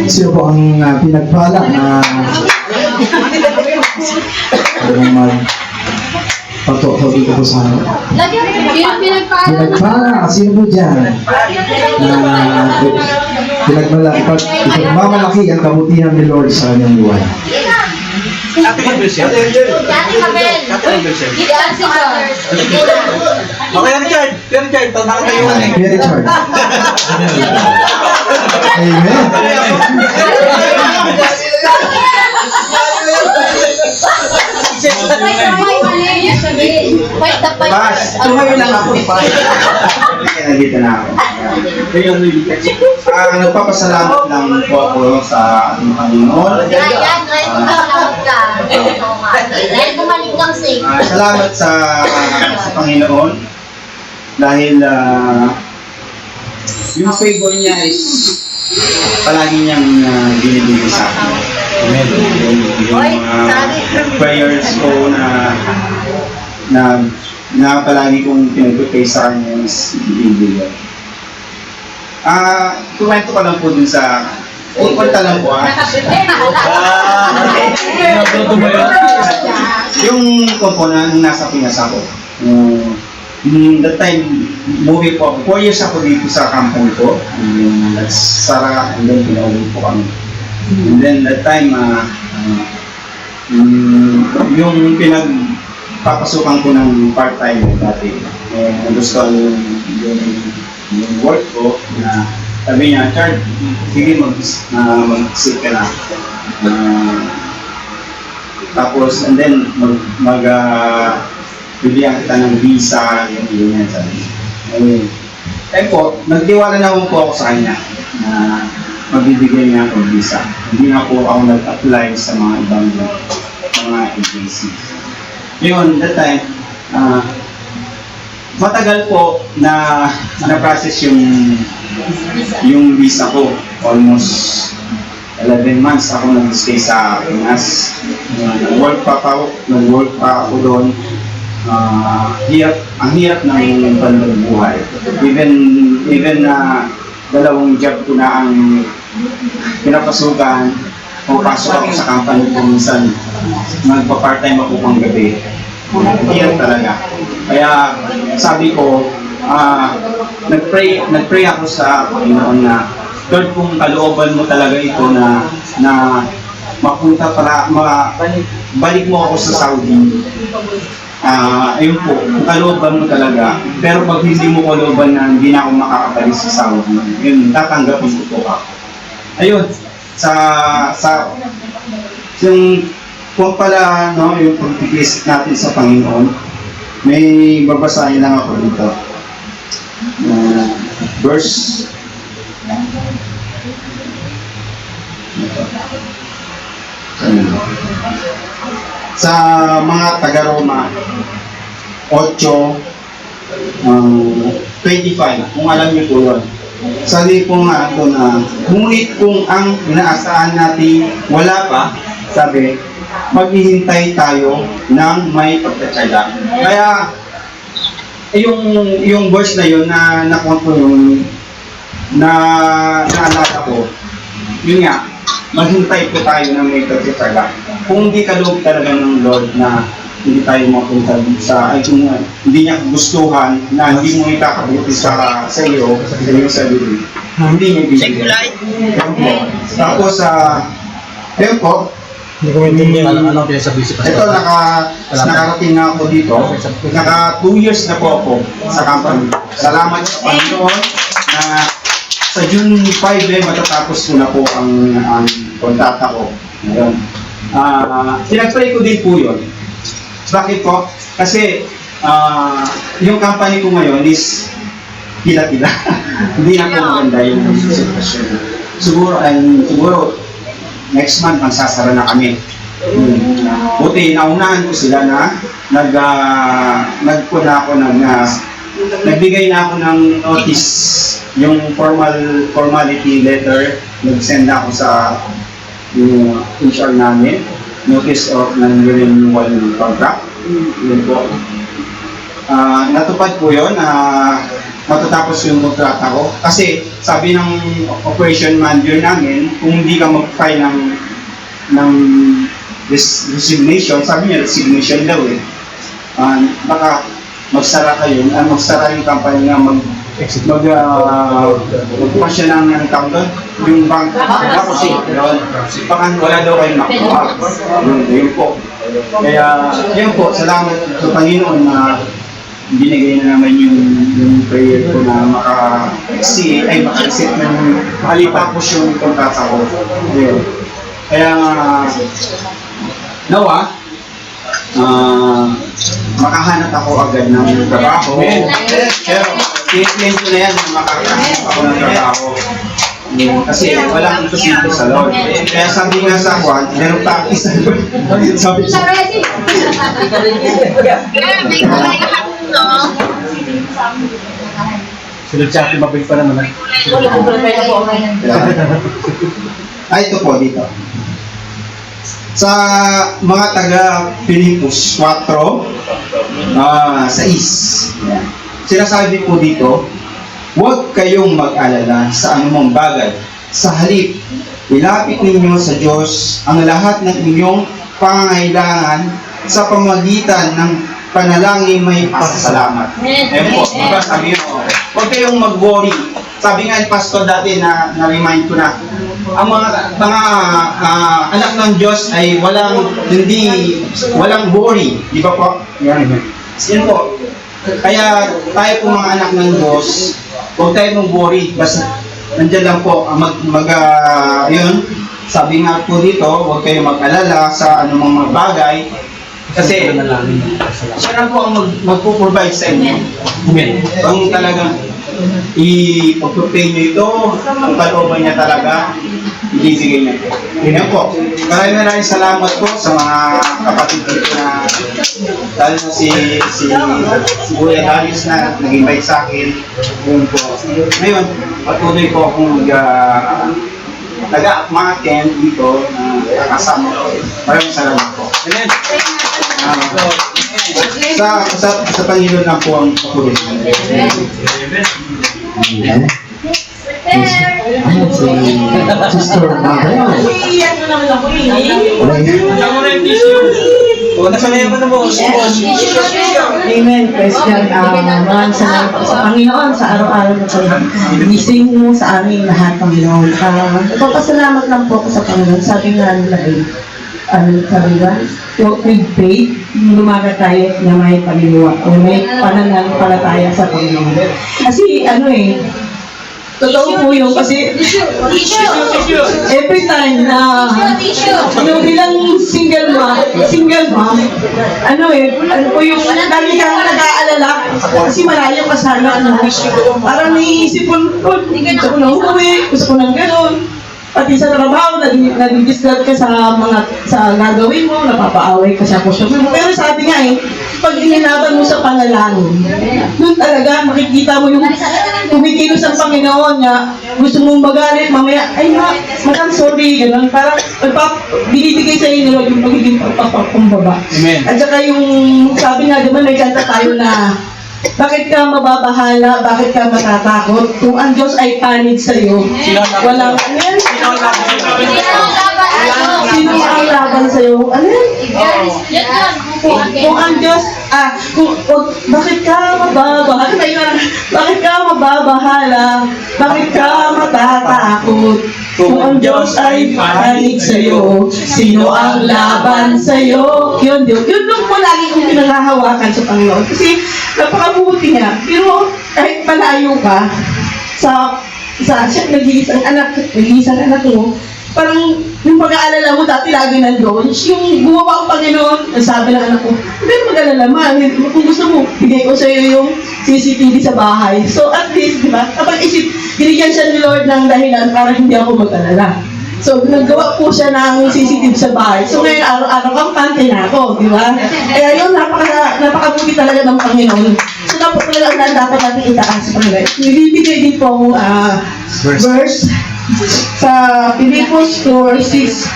Sino po ang pinagpala na Kung pagtuto dito po sa amin. Lagyan mo yung pinagpaalam. Pinagpala, sino po dyan? Na ipagmamalaki ang kabutihan ni Lord sa kanyang buhay. Ate Gabriel. Dati Mabel. Gitaan si Brothers. Okay, Richard. Richard, tanda ka tayo. Kuya Richard. Amen. Fight the fight. Pas, tumayo lang ako. Kaya nandito na ako. Nagpapasalamat lang po ako sa ating Panginoon. Yan, try ko salamat ka. Dahil bumalik kang safe. Salamat sa Panginoon dahil yung favor niya is palagi niyang binibigay sa akin. Amen. Yung prayers ko na palagi kong pinag-pray sa kanya is binibigay. Kumento ka lang po dun sa punta lang po yung komponan nasa Pinas ako. That time, movie po ako. 4 years ako dito sa kampong ko. Nagsara, and then pinauwi po kami. And then that time, yung pinagpapasukan ko ng part-time dati, gusto ko yung work ko na sabi niya, Chard, sige mag-sit ka na. Tapos, and then, bibigyan kita ng visa, yung yan sabi niya. Eh po, nagtiwala naman po ako sa kanya na magbibigay niya ako visa. Hindi na po ako nag-apply sa mga ibang mga agencies. Yun, that time, matagal po na process yung visa ko. Almost 11 months ako nag-stay sa Pinas. Nag-work pa ako doon. Ang hirap ng bandang buhay. Even na dalawang job ko na ang pinapasukan, pumapasok ako sa company ko minsan, magpa-part-time ako pang gabi. Hirap talaga. Kaya sabi ko, nag-pray ako sa Panginoon na, Lord, kung kalooban mo talaga ito na mapunta para balik mo ako sa Saudi. Ayun po, kung kalooban mo talaga, pero pag hindi mo kalooban na hindi na ako makakabalik sa Saudi, yun, tatanggapin ko po ako. Ayun, yung kung pala, no, yung pagtitis natin sa Panginoon, may babasahin lang ako dito. Verse sa mga taga-Roma 8:25, kung alam niyo po yun. Sabi po nga ito na, ngunit kung ang inaasahan natin wala pa, sabi, maghihintay tayo ng may pagtatsaga. Kaya, yung verse na yun na nakuha ko yun, na naalala ko, yun nga, maghintay po tayo ng may pagtatsaga. Kung hindi kaloob talaga ng Lord na hindi tayo mapunta sa, kung hindi niya gustuhan na hindi mo ikakabuti sa iyo, sa iyong sarili, hindi niya bibigyan. Tapos, ayun po, Hindi ko maintindihan. Ano pinasabi si Pastor? ito, nakarating na ako dito. Naka 2 years na po ako sa company. Salamat sa Panginoon na sa June 5 matatapos ko na po ang kontrata ko. Ngayon. Pinag-pray ko din po yun. Bakit po? Kasi yung company ko ngayon is pila-pila. Hindi na po maganda yung sitwasyon. Siguro next month magsasara na kami. Buti naunahan ko sila na nagbigay na ako ng notice, yung formality letter, nag-send na ako sa yung HR namin, notice of non-renewal contract. Yun po. Natupad po yun, matatapos yung kontrata ko. Kasi sabi ng operation manager namin, kung hindi ka mag-file ng resignation, sabi niya resignation daw eh. Baka magsara kayo, magsara yung company nga magkuha siya ng tawag doon, yung bank, kasi baka wala daw kayong makuha. Yun po. Kaya, yun po, salamat sa Panginoon na binigay na naman yung prayer ko na maka-accept ng makalipapos yung kontrata ko. Yun. Kaya, nawa, makahanap ako agad ng trabaho. Pero, i-claim ko na yan na makakahanap ako ng trabaho. Kasi walang imposible sa Lord. Kaya sabi nga sa Juan, meron pa isa Lord. Sabi Sa siya, ready. May kulay hapon, no? Sunod sa akin, mabig pa naman. ay ito po dito. Sa mga taga Pilipos 4, 6, sinasabi po dito, huwag kayong mag-alala sa anumang bagay. Sa halip, ilapit ninyo sa Diyos ang lahat ng inyong pangangailangan sa pamagitan ng panalangin may pasasalamat. Ayan po, diba sabi nyo, huwag kayong mag-worry. Sabi nga ni Pastor dati na-remind ko na, ang mga anak ng Diyos ay walang worry. Di ba po? Yan po. Kaya tayo po mga anak ng Diyos, huwag tayo mag-worry. Basta nandiyan lang po, yun, sabi nga po dito, huwag kayo mag-alala sa anumang mga bagay. Kasi, siya na po ang magpo-provide sa inyo. Kung talagang i-pag-pay nyo ito, ang kalooban niya talaga, ibibigay niya. Yan po. Maraming salamat po sa mga kapatid dito na lalo na si Kuya Darius na nag-invite sa akin. Yun po. Ngayon, patuloy po akong nag-a-attend dito na kasama ko. Maraming salamat po. Amen. Sa Panginoon na po ang patuloy. Amen. Sister Mabel. Amen. Praise God. Maraming salamat po sa Panginoon sa araw-araw na gising mo sa aming lahat, Panginoon. Nagpapasalamat lang po ako sa Panginoon. Sabi nga nila sabi nga, walk with faith, lumaga tayo na may paniniwa o may pananampalataya sa Panginoon. Kasi totoo po yun kasi every time na bilang single mom, po yung lagi kang nag-aalala kasi malayo pa sana, parang naiisip ko, gusto ko na umuwi, gusto ko na gano'n. Pati sa trabaho, nag-distrad ka sa gagawin mo, napapaaway ka sa kusyo mo. Pero sabi nga pag ininaban mo sa panalangin, doon talaga makikita mo yung kumikilos ang Panginoon niya, gusto mong magalit, mamaya, madam, sorry, gano'n. Parang binibigay sa inyo yung pagiging pagpapakumbaba. At saka yung, sabi nga naman, may kanta tayo na, bakit ka mababahala? Bakit ka matatakot? Kung ang Diyos ay panig sa'yo, walang sino ang laban sa'yo? Kung ang Diyos, bakit ka mababahala? Bakit ka mababahala? Bakit ka matatakot? Kung ang Diyos ay panig sa'yo, sino ang laban sa'yo? Yun lang po lagi kong pinangahawakan sa Panginoon. Kasi napakabuti niya. Pero kahit malayo ka, nag-iisang anak mo, parang yung pag-aalala mo dati lagi nandoon, yung gumawa ang Panginoon, sabi ng anak ko, hindi mag-alala ma, kung gusto mo, bigay ko sa'yo yung CCTV sa bahay. So at least, di ba, kapag binigyan siya ni Lord ng dahilan para hindi ako mag-alala. So, naggawa po siya ng CCTV sa bahay. So, ngayon, araw-araw kampante na ako, di ba? Kaya yun, napakabuti talaga ng Panginoon. So, na po talaga ang dapat natin itaas sa Panginoon. Nilibigay din po verse sa Pilipos 4:6.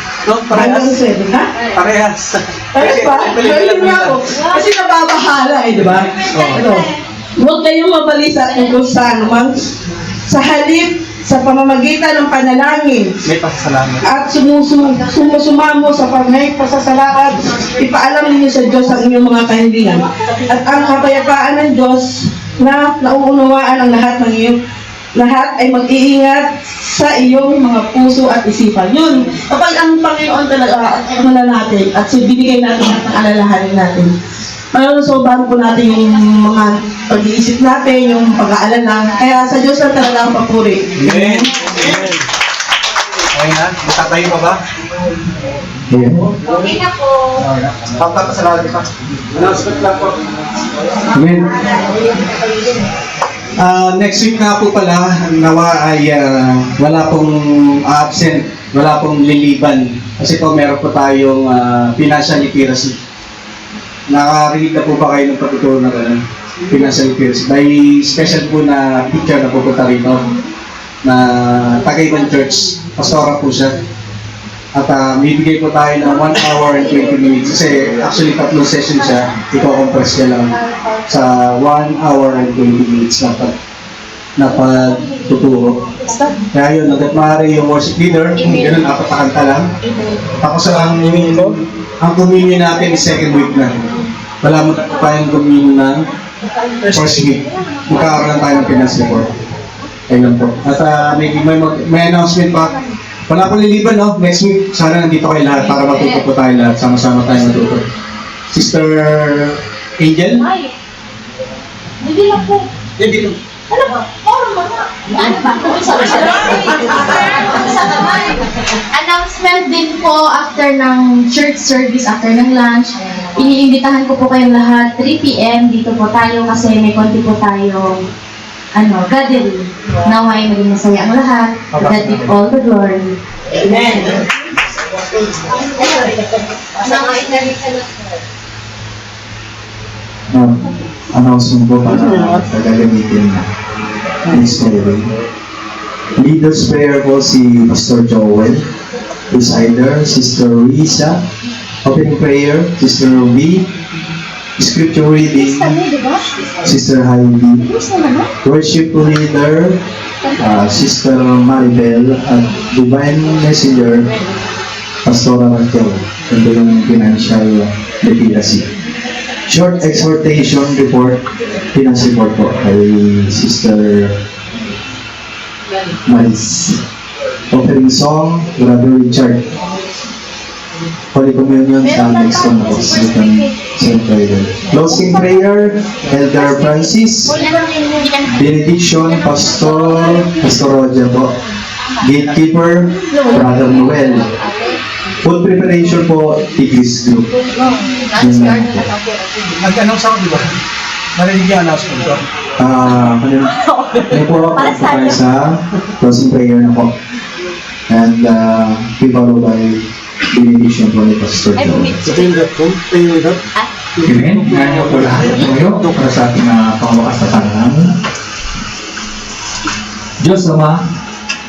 Parehas. Parehas pa? Pero nga po. Kasi nababahala di ba? Huwag kayong mabalisa kung sa anumang sa halip, sa pamamagitan ng panalangin May pasasalamat. at sumusumamo sa may pasasalamat, ipaalam ninyo sa Diyos ang inyong mga kahilingan. At ang kapayapaan ng Diyos na nauunawaan ang lahat ay mag-iingat sa iyong mga puso at isipan. Yun, kapag ang Panginoon talaga wala natin at binigay natin at ang alalahanin natin, malusoban po natin yung mga pag-iisip natin, yung pag-aalala. Kaya sa Diyos lang talaga ang papuri. Amen. Amen. Okay na? Matatayo pa ba? Ayan. Okay na po. Papapasalamat pa. Announcement lang po. Amen. Next week nga po pala, nawa ay wala pong absent, wala pong liliban. Kasi po meron po tayong financial literacy. Nakarinig na po ba kayo ng pagtuturo ng financial literacy? By special po na teacher na pupunta rito na Tagaytay Church. Pastora po siya. At bibigay po tayo ng 1 hour and 20 minutes. Kasi actually 3 session siya. Iko-compress niya lang sa 1 hour and 20 minutes na pagtuturo. Kaya yun, hanggat maaari yung worship leader, ganun, 4 na kanta lang. Tapos ang communion natin is second week na. Wala mo tayong communion ng first week. Magkakaroon lang tayo ng finance report. Ayun lang po. At may announcement pa. Wala pong liliban, no? Next week, sana nandito kayo lahat para matuto po tayo lahat. Sama-sama tayo matuto. Sister Angel? Ay. Hindi lang po. Ano ba? Ano ba? Announcement din po after ng church service, after ng lunch. Iniimbitahan ko po kayong lahat, 3 p.m. Dito po tayo kasi may konti po tayong gathering. Naway maging masaya ang lahat. God give all the glory. Amen. Announcement po para gagamitin na. Please pray. Leaders prayer po si Pastor Joel. Presider, Sister Risa. Opening prayer, Sister V. Scripture reading, Sister Heidi. Worship leader, Sister Maribel. At Divine Messenger, Pastora Raquel. Ito yung financial literacy. Short exhortation report, finance report po kay Sister Maris. Offering song, Brother Richard. Holy Communion, next one po, closing prayer, Elder Francis. Benediction, Pastor Roger po. Gatekeeper, Brother Noel. Food preparation po, Tigris Group. Nag-announce ako, di ba? Narinig yung announcement ko. Ano po tayo sa closing prayer na po. And we follow by benediction po ni Pastor Joe. Amen. Ngayon po lahat ngayon para sa ating pangwakas na tanang. Diyos Ama,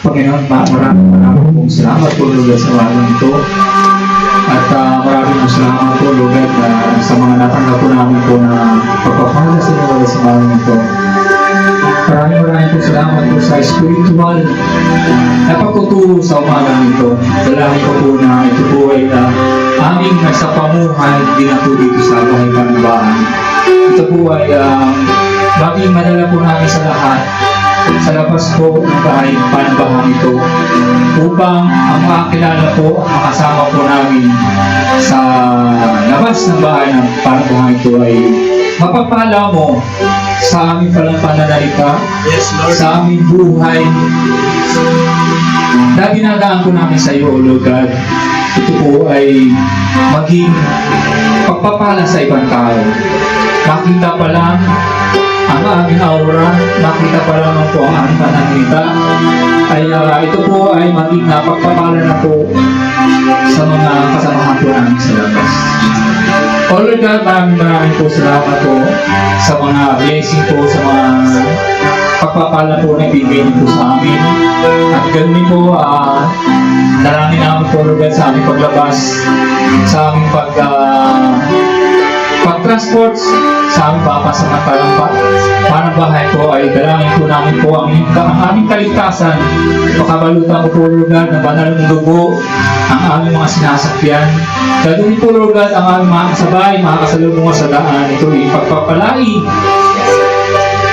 Panginoon, maraming pong salamat po Lord sa walang ito. At maraming pong salamat po Lord sa mga natanggap po namin po na pagpapala sa inyo sa walang ito. Maraming po salamat po sa spiritual na pagtuturo sa umagang ito. Dalahin ko po na ito po ay aming nasa pamuhay din po dito sa bahay Panambahan. Ito po ay maging madala po namin sa lahat sa labas po ng bahay Panambahan ito upang ang makakilala po at makasama po namin sa labas ng bahay ng Panambahan ito ay mapapala mo sa aming palang pananalita, Yes, Lord. sa aming buhay na ginagawa ko namin sa iyo, O Lord God. Ito po ay maging pagpapala sa ibang tao. Makita pa lang ang aming aura, makita pa lang po ang aming pananalita, ay ito po ay maging napagpapala na po sa mga kasamahan po namin sa labas. O Lord God, maraming po salamat po sa mga blessing po, sa mga pagpapala po na ibigay niyo po sa amin. At ganun po, dalangin namin po Lord God sa aming paglabas, sa aming pag-transport sa aming papasamantalang panambahay po ay dalangin po namin po ang aming kaligtasan. Pakabalutan ko po, Lord God, na banal ng dugo ang aming mga sinasakyan. Gagawin po, Lord God, ang aming mga kasabay, mga kasalubungan sa daan. Ito ay pagpapalai.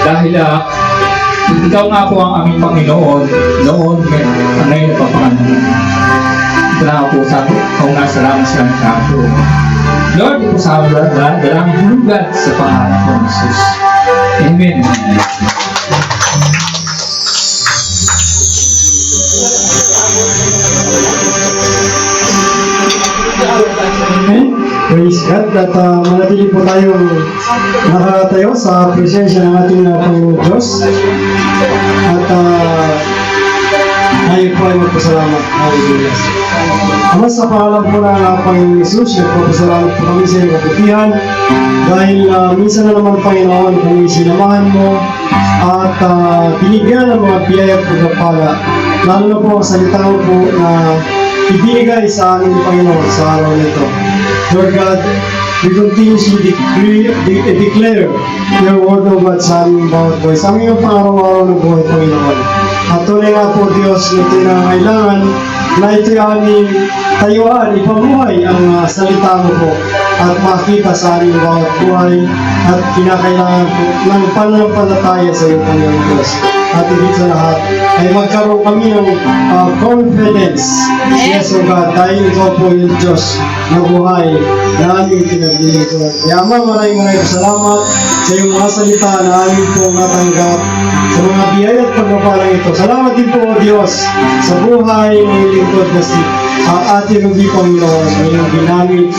Dahil ikaw nga po ang aming Panginoon noon ang ngayon na papangalan. Ito na po sa kaunang salamat sa aming kapo. Lord, ito sa aming dalangin hulugan sa pangalan ng Jesus. Amen. Amen. Praise God at manatili po tayong nakatayo sa presensya ng ating Panginoon Diyos. At tayo po ay magpasalamat. Hallelujah. Ama, sa pangalan po ng Panginoon Jesus, nagpapasalamat po kami sa iyong kaputihan dahil minsan na naman, Panginoon, kami sinamahan mo at binigyan ng mga biyaya at pagpapala. Lalo na po ang salita mo po na ibinigay sa aming Panginoon sa araw nito. Lord God, we continuously declare your word of God sa aming bawat buhay, sa aming pang-araw-araw ng buhay, Panginoon. At tunay nga po, Diyos, na tinangailangan na ito'y aming tayuan, ipamuhay ang salita mo po at makita sa aming bawat buhay at kinakailangan po ng pananampalataya sa iyo, Panginoon Diyos. At higit sa lahat ay magkaroon kami ng confidence. Yes, O God, dahil ikaw po yung Diyos na buhay na aming pinaglilingkuran. Kaya Ama, maraming salamat sa iyong mga salita na aming po natanggap sa mga biyaya at pagpapalang ito. Salamat din po, O Diyos, sa buhay ng lingkod na si ating Ruby, Panginoon, na iyong ginamit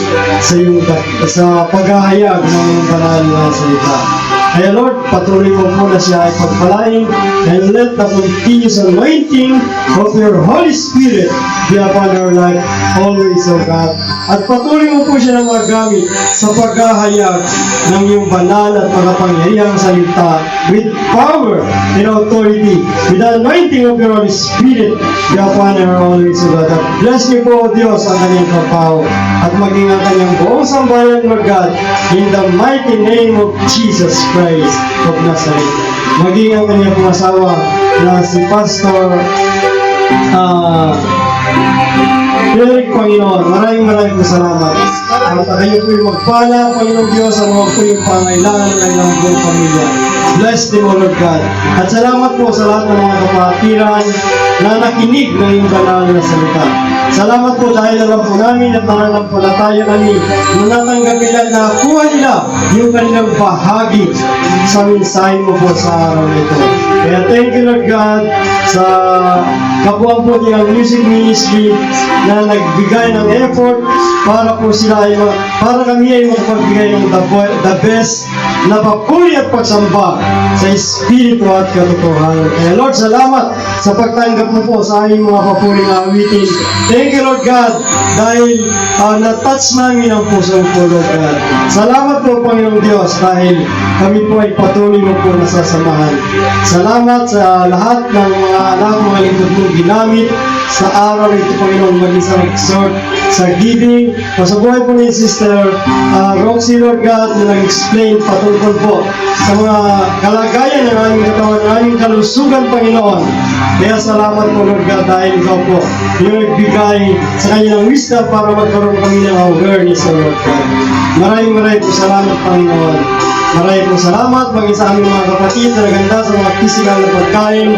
sa paghahayag ng banal na salita. Kaya Lord, patuloy mo muna siya ay pagpalain and let the continuous anointing of your Holy Spirit be upon our life always, O God. At patuloy mo po siya na magamit sa paghahayag ng iyong banal at makapangyarihang salita with power and authority, with the anointing of your Holy Spirit be upon her always, O God. At bless niyo po, O Diyos, ang kanyang trabaho at maging ang kanyang buong sambayan, Lord God, in the mighty name of Jesus Christ of Nazareth. Maging ang kanyang asawa na si Pastor Eric, Panginoon. Maraming po salamat. At kayo po yung magpala, Panginoon Diyos, ang mga po yung pangailangan ng ilang buong pamilya. Bless them, O Lord God. At salamat po sa lahat ng mga kapatiran na nakinig ng iyong banal na salita. Salamat po dahil alam po namin at nananampalataya kami na natanggap nila na kuha nila yung kanilang bahagi sa mensahe mo po sa araw nito. Kaya thank you, Lord God, sa kabuuan po niyang music ministry na nagbigay ng effort para po sila ay para kami ay makapagbigay ng the best na papuri at pagsamba sa Espiritu at katotohanan. Kaya Lord, salamat sa pagtanggap mo po sa aming mga papuri na awitin. Thank you, Lord God, dahil na-touch namin ang puso po, Lord God. Salamat po, Panginoong Diyos, dahil kami po ay patuloy mo po nasasamahan. Salamat sa lahat ng mga anak, mga lingkod mo ginamit sa araw nito, Panginoon, maging sa exhort, sa giving, o sa buhay po ni Sister Roxy, Lord God, na nag-explain patungkol po sa mga kalagayan ng aming katawan, ng aming kalusugan, Panginoon. Kaya salamat po, Lord God, dahil ikaw po yung nagbigay sa kanyang wisdom para magkaroon kami ng awareness, Lord God. Maraming po salamat, Panginoon. Maraming po salamat maging sa aming mga kapatid na naganda sa mga physical na pagkain.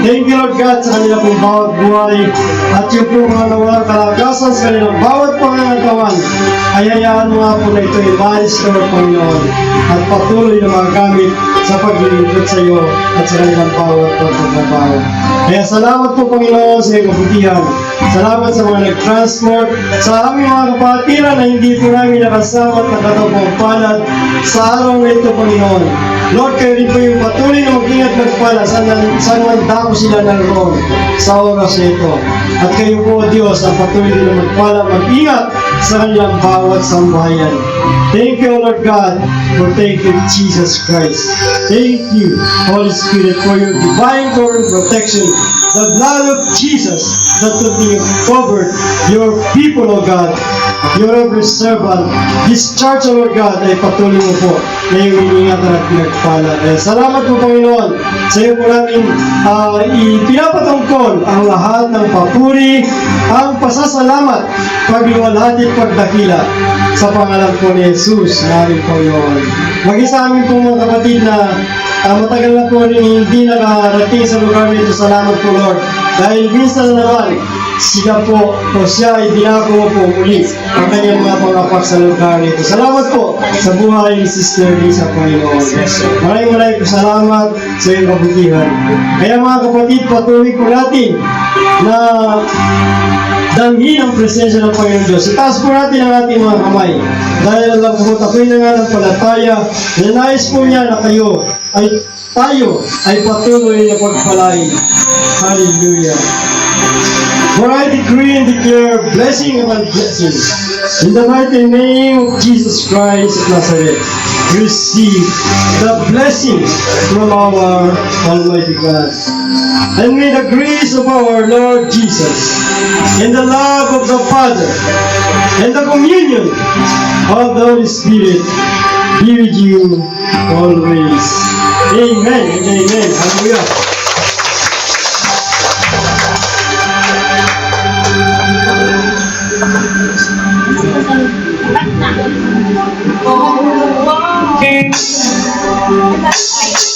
Thank you, Lord God, sa kanila pong bawat buhay at yung po mga nawalang kalagasan sa kanilang bawat pangangatawan. Ay hayaan mo nga po na ito i-maris ka, Panginoon, at patuloy na magamit sa paglilingkod sa iyo at sa kanilang bawat pagtatrabaho. Kaya salamat po, Panginoon, sa iyong kabutihan. Salamat sa mga nag-transport, sa aming mga kapatiran na hindi po namin nakasama at nakatapang palad sa araw na ito, Panginoon. Lord, kayo rin po yung patuloy na mag-ingat magpala saan man dako sila naroon sa oras na ito. At kayo po, Diyos, ang patuloy na magpala, mag-ingat sa kanilang bawat sambahayan. Thank you, Lord God, for thank you, Jesus Christ. Thank you, Holy Spirit, for your divine covering protection. The blood of Jesus that will be covered your people, O God, your every servant, this church, O Lord God, ay patuloy mo po na iyong iniingatan at pinagpala. Kaya salamat po, Panginoon, sa iyo po namin ipinapatungkol ang lahat ng papuri, ang pasasalamat, pagluwalhati at pagdakila sa pangalan po ni Jesus, na aming Panginoon. Maging sa amin po mga kapatid na matagal na po rin hindi nakarating sa lugar nito. Salamat po, Lord. Dahil minsan na naman, siya ay dinako po muli ang kanyang mga pangapak sa lugar nito. Salamat po sa buhay ni Sister Lisa, Panginoon. Maraming po salamat sa iyong kabutihan. Kaya mga kapatid, patuloy po natin na danghin ang presensya ng Panginoon Diyos. Itaas po natin ang ating mga kamay. Dahil alam ko, ako'y nananampalataya na nais po niya na tayo ay patuloy na pagpalain. Hallelujah. For I decree and declare blessing upon blessings. In the mighty name of Jesus Christ of Nazareth, receive the blessing from our Almighty God. And may the grace of our Lord Jesus, and the love of the Father, and the communion of the Holy Spirit be with you always. Amen and amen. Hallelujah. Wow!